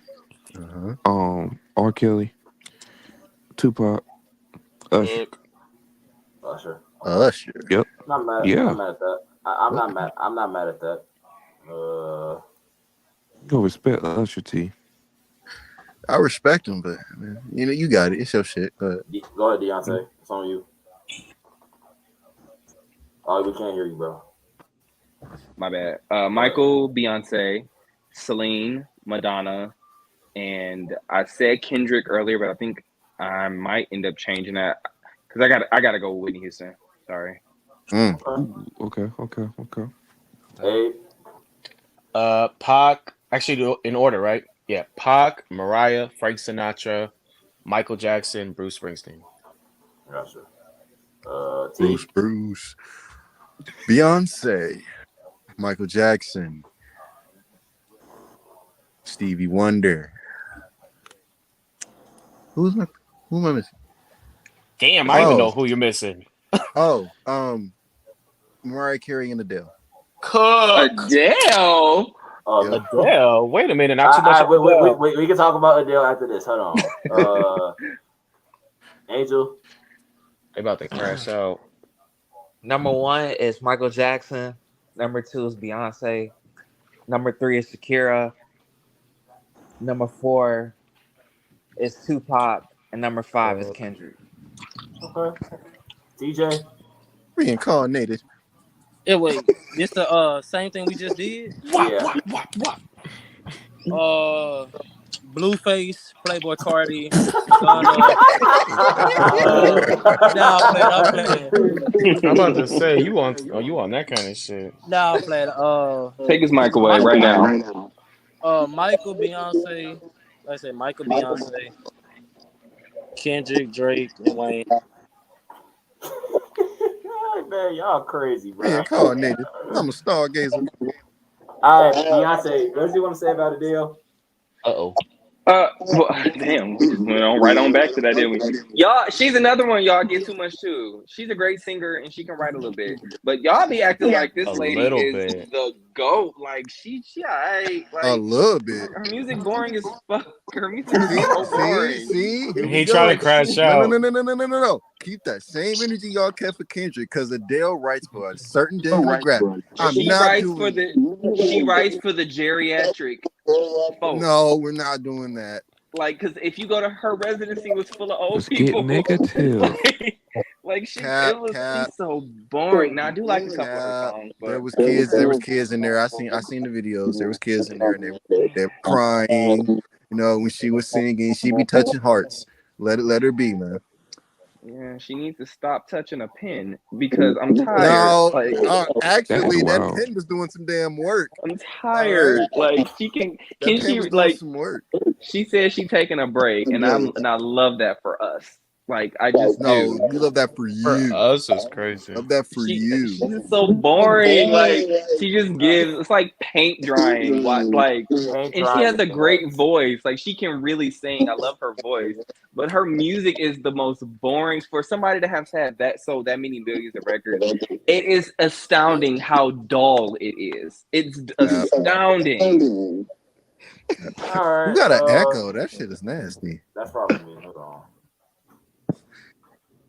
R. Kelly, Tupac, Usher. Usher. Usher. Yep. Not mad. Yeah. Not mad at that. I'm not mad. I'm not mad at that. Go respect Usher T. I respect him, but man, you know, you got it. It's your shit. Go ahead, Deontay. It's on you. Oh, we can't hear you, bro. My bad. Michael, Beyonce, Celine, Madonna, and I said Kendrick earlier, but I think I might end up changing that because I got to go with Whitney Houston. Sorry. Okay. Hey, Pac. Actually, in order, right? Yeah, Pac, Mariah, Frank Sinatra, Michael Jackson, Bruce Springsteen. gotcha. T. Bruce. Beyonce, Michael Jackson, Stevie Wonder. Who am I missing? Damn, I don't even know who you're missing. Mariah Carey and Adele. Adele. Adele. Wait a minute, not too much. Wait, we can talk about Adele after this. Hold on. Angel. They about to crash out. Number 1 is Michael Jackson. Number 2 is Beyonce. Number 3 is Shakira. Number 4 is Tupac. And number 5 is Kendrick. Okay. DJ. Reincarnated. Yeah, wait. This the same thing we just did? Yeah. Blueface, Playboy Cardi, Ghana. I'm playing. I'm about to say you on that kind of shit. I'm playing. Take his mic away right now. Michael, Beyonce. Like I said, Michael, Beyonce, Kendrick, Drake, and Wayne. Man, y'all crazy, bro. Reincarnated. I'm a stargazer. All right, Beyonce. What do you want to say about Adele? Uh-oh. Well, damn, we just went on right on back to that, didn't we? Y'all, she's another one y'all get too much too. She's a great singer and she can write a little bit, but y'all be acting like this lady is the GOAT. Like she like a little bit. Her music boring as fuck. Her music is so boring. See, he trying to crash out. No. Keep that same energy y'all kept for Kendrick, because Adele writes for a certain demographic. She writes for the geriatric folks. No, we're not doing that. Like, because if you go to her residency, was full of old Let's people. get negative. Like she's so boring. Now I do like a couple of her songs, but there was kids in there. I seen the videos. There was kids in there, and they were crying. You know, when she was singing, she be touching hearts. Let her be, man. Yeah, she needs to stop touching a pen because I'm tired. No, actually, that pen was doing some damn work. I'm tired. Like she can she like some work. She said she's taking a break, and I love that for us. Like I just you love that for you. For us is crazy. Love that for you. She's so boring. Like she just gives. It's like paint drying. Like, and she has a great voice. Like she can really sing. I love her voice, but her music is the most boring for somebody to have had that many millions of records. It is astounding how dull it is. It's astounding. All right. You got an echo. That shit is nasty. That's probably me. Hold on.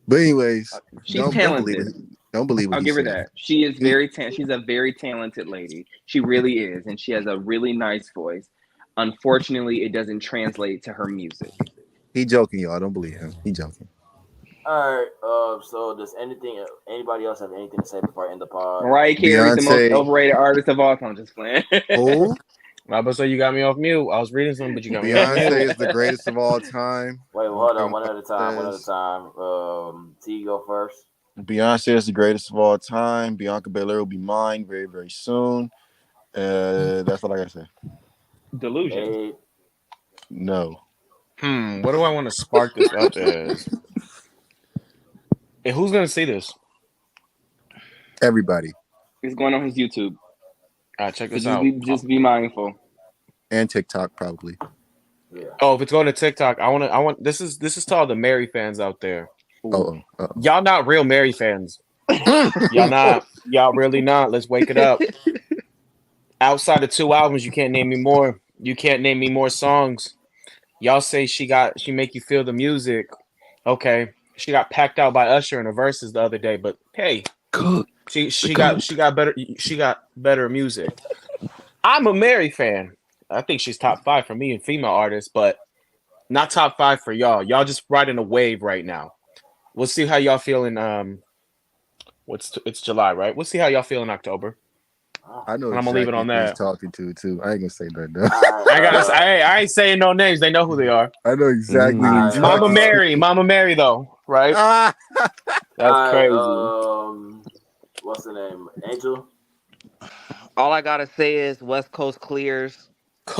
But anyways, she's talented. Don't believe what I'll give her that. She is very she's a very talented lady. She really is, and she has a really nice voice. Unfortunately, it doesn't translate to her music. He joking, y'all. Don't believe him. He joking. All right. So does anybody else have anything to say before I end the pod? Mariah Carey is the most overrated artist of all time. Just playing. Oh. I was say you got me off mute. I was reading something, but you got me off mute. Beyonce is the greatest of all time. Wait, hold on. One at a time. T, go first. Beyonce is the greatest of all time. Bianca Belair will be mine very, very soon. That's all I gotta say. Delusion. No. What do I want to spark this up as? Hey, who's gonna see this? Everybody. It's going on his YouTube. Check this out. Just be mindful. And TikTok probably. Yeah. Oh, if it's going to TikTok, I want. This is to all the Mary fans out there. Y'all not real Mary fans. Y'all not. Y'all really not. Let's wake it up. Outside of 2 albums, you can't name me more. You can't name me more songs. Y'all say she make you feel the music. Okay, she got packed out by Usher in the verses the other day, but Hey, Cook. she The got better music. I'm a Mary fan. I think she's top 5 for me and female artists, but not top 5 for y'all. Y'all just riding a wave right now. We'll see how y'all feel in it's July, right? We'll see how y'all feel in October. I know And I'm gonna leave it exactly on who he's that. talking to too. I ain't gonna say that though. I ain't saying no names. They know who they are. I know exactly who he's Mama talking Mary, Mama Mary, though, right? Ah, That's crazy. What's the name? Angel. All I gotta say is West Coast clears, and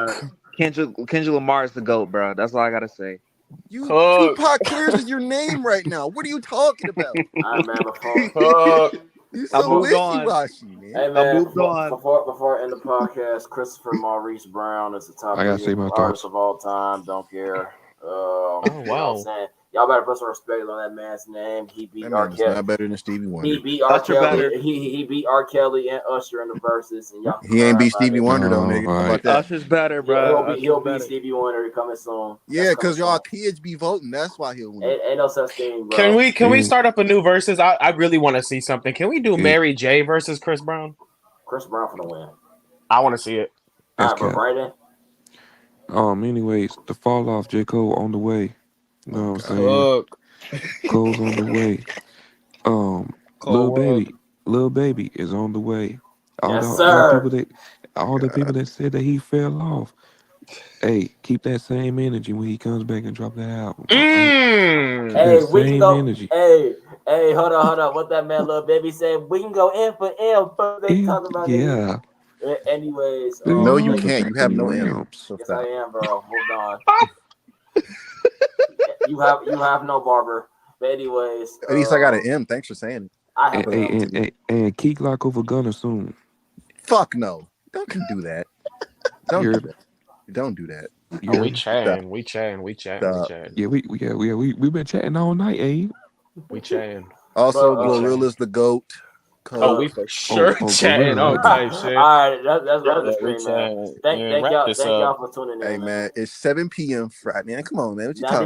Cook, Kendrick Lamar is the GOAT, bro. That's all I gotta say. Cook, Tupac Clears is your name right now. What are you talking about? All right, man. Before Cook. You I so moved on. wishy-washy, man. Hey I man, moved on. before I end the podcast, Christopher Maurice Brown is the top I gotta 3 say my artist thoughts. of all time. Don't care. Oh You know what I'm wow. saying? Y'all better put some respect on that man's name. He beat That R. man is Kelly. not better than Stevie Wonder. He beat R. Usher better. Kelly. He beat R. Kelly and Usher in the verses, and y'all can He ain't cry beat about Stevie it. Wonder though, Oh, nigga. How right. about that? Usher's better, Yeah, bro. he'll beat Stevie Wonder coming soon. Yeah, That's coming because y'all soon. kids be voting. That's why he'll win. Ain't no such thing, bro. Can we Yeah. start up a new versus? I really want to see something. Can we do Yeah. Mary J versus Chris Brown? Chris Brown for the win. I want to see it. All That's right, but cap. Brandon. Anyways, the fall off, J. Cole on the way. You know what I'm saying? Cook. Cole's on the way. Cole, Lil Baby is on the way. Yes, All sir. the people that said that he fell off. Hey, keep that same energy when he comes back and drop that album. All right? Hey, That we can same go. energy. Hey, hold on. What that man, Lil Baby said? We can go M for M. But they talking about it. Yeah. Anyways, No, you All the can't. You have no M. realms. So yes, I stop. am, bro. Hold on. you have no barber. But anyways, At least I got an M. Thanks for saying it. I have And Keek Lock over Gunner soon. Fuck no. Don't do that. Don't You're- do that. Don't do that. Oh, we you're- chatting. Yeah, we've been chatting all night, eh? We chatting. Also, But, Glorilla's the GOAT. Oh, we for sure chatting Gorilla. all type shit. all right, that's Yeah, the we stream, man. chatting. Thank Wrap y'all this up. for tuning in, Hey, man, it's 7 p.m. Friday. Man, come on, man. What you Not talking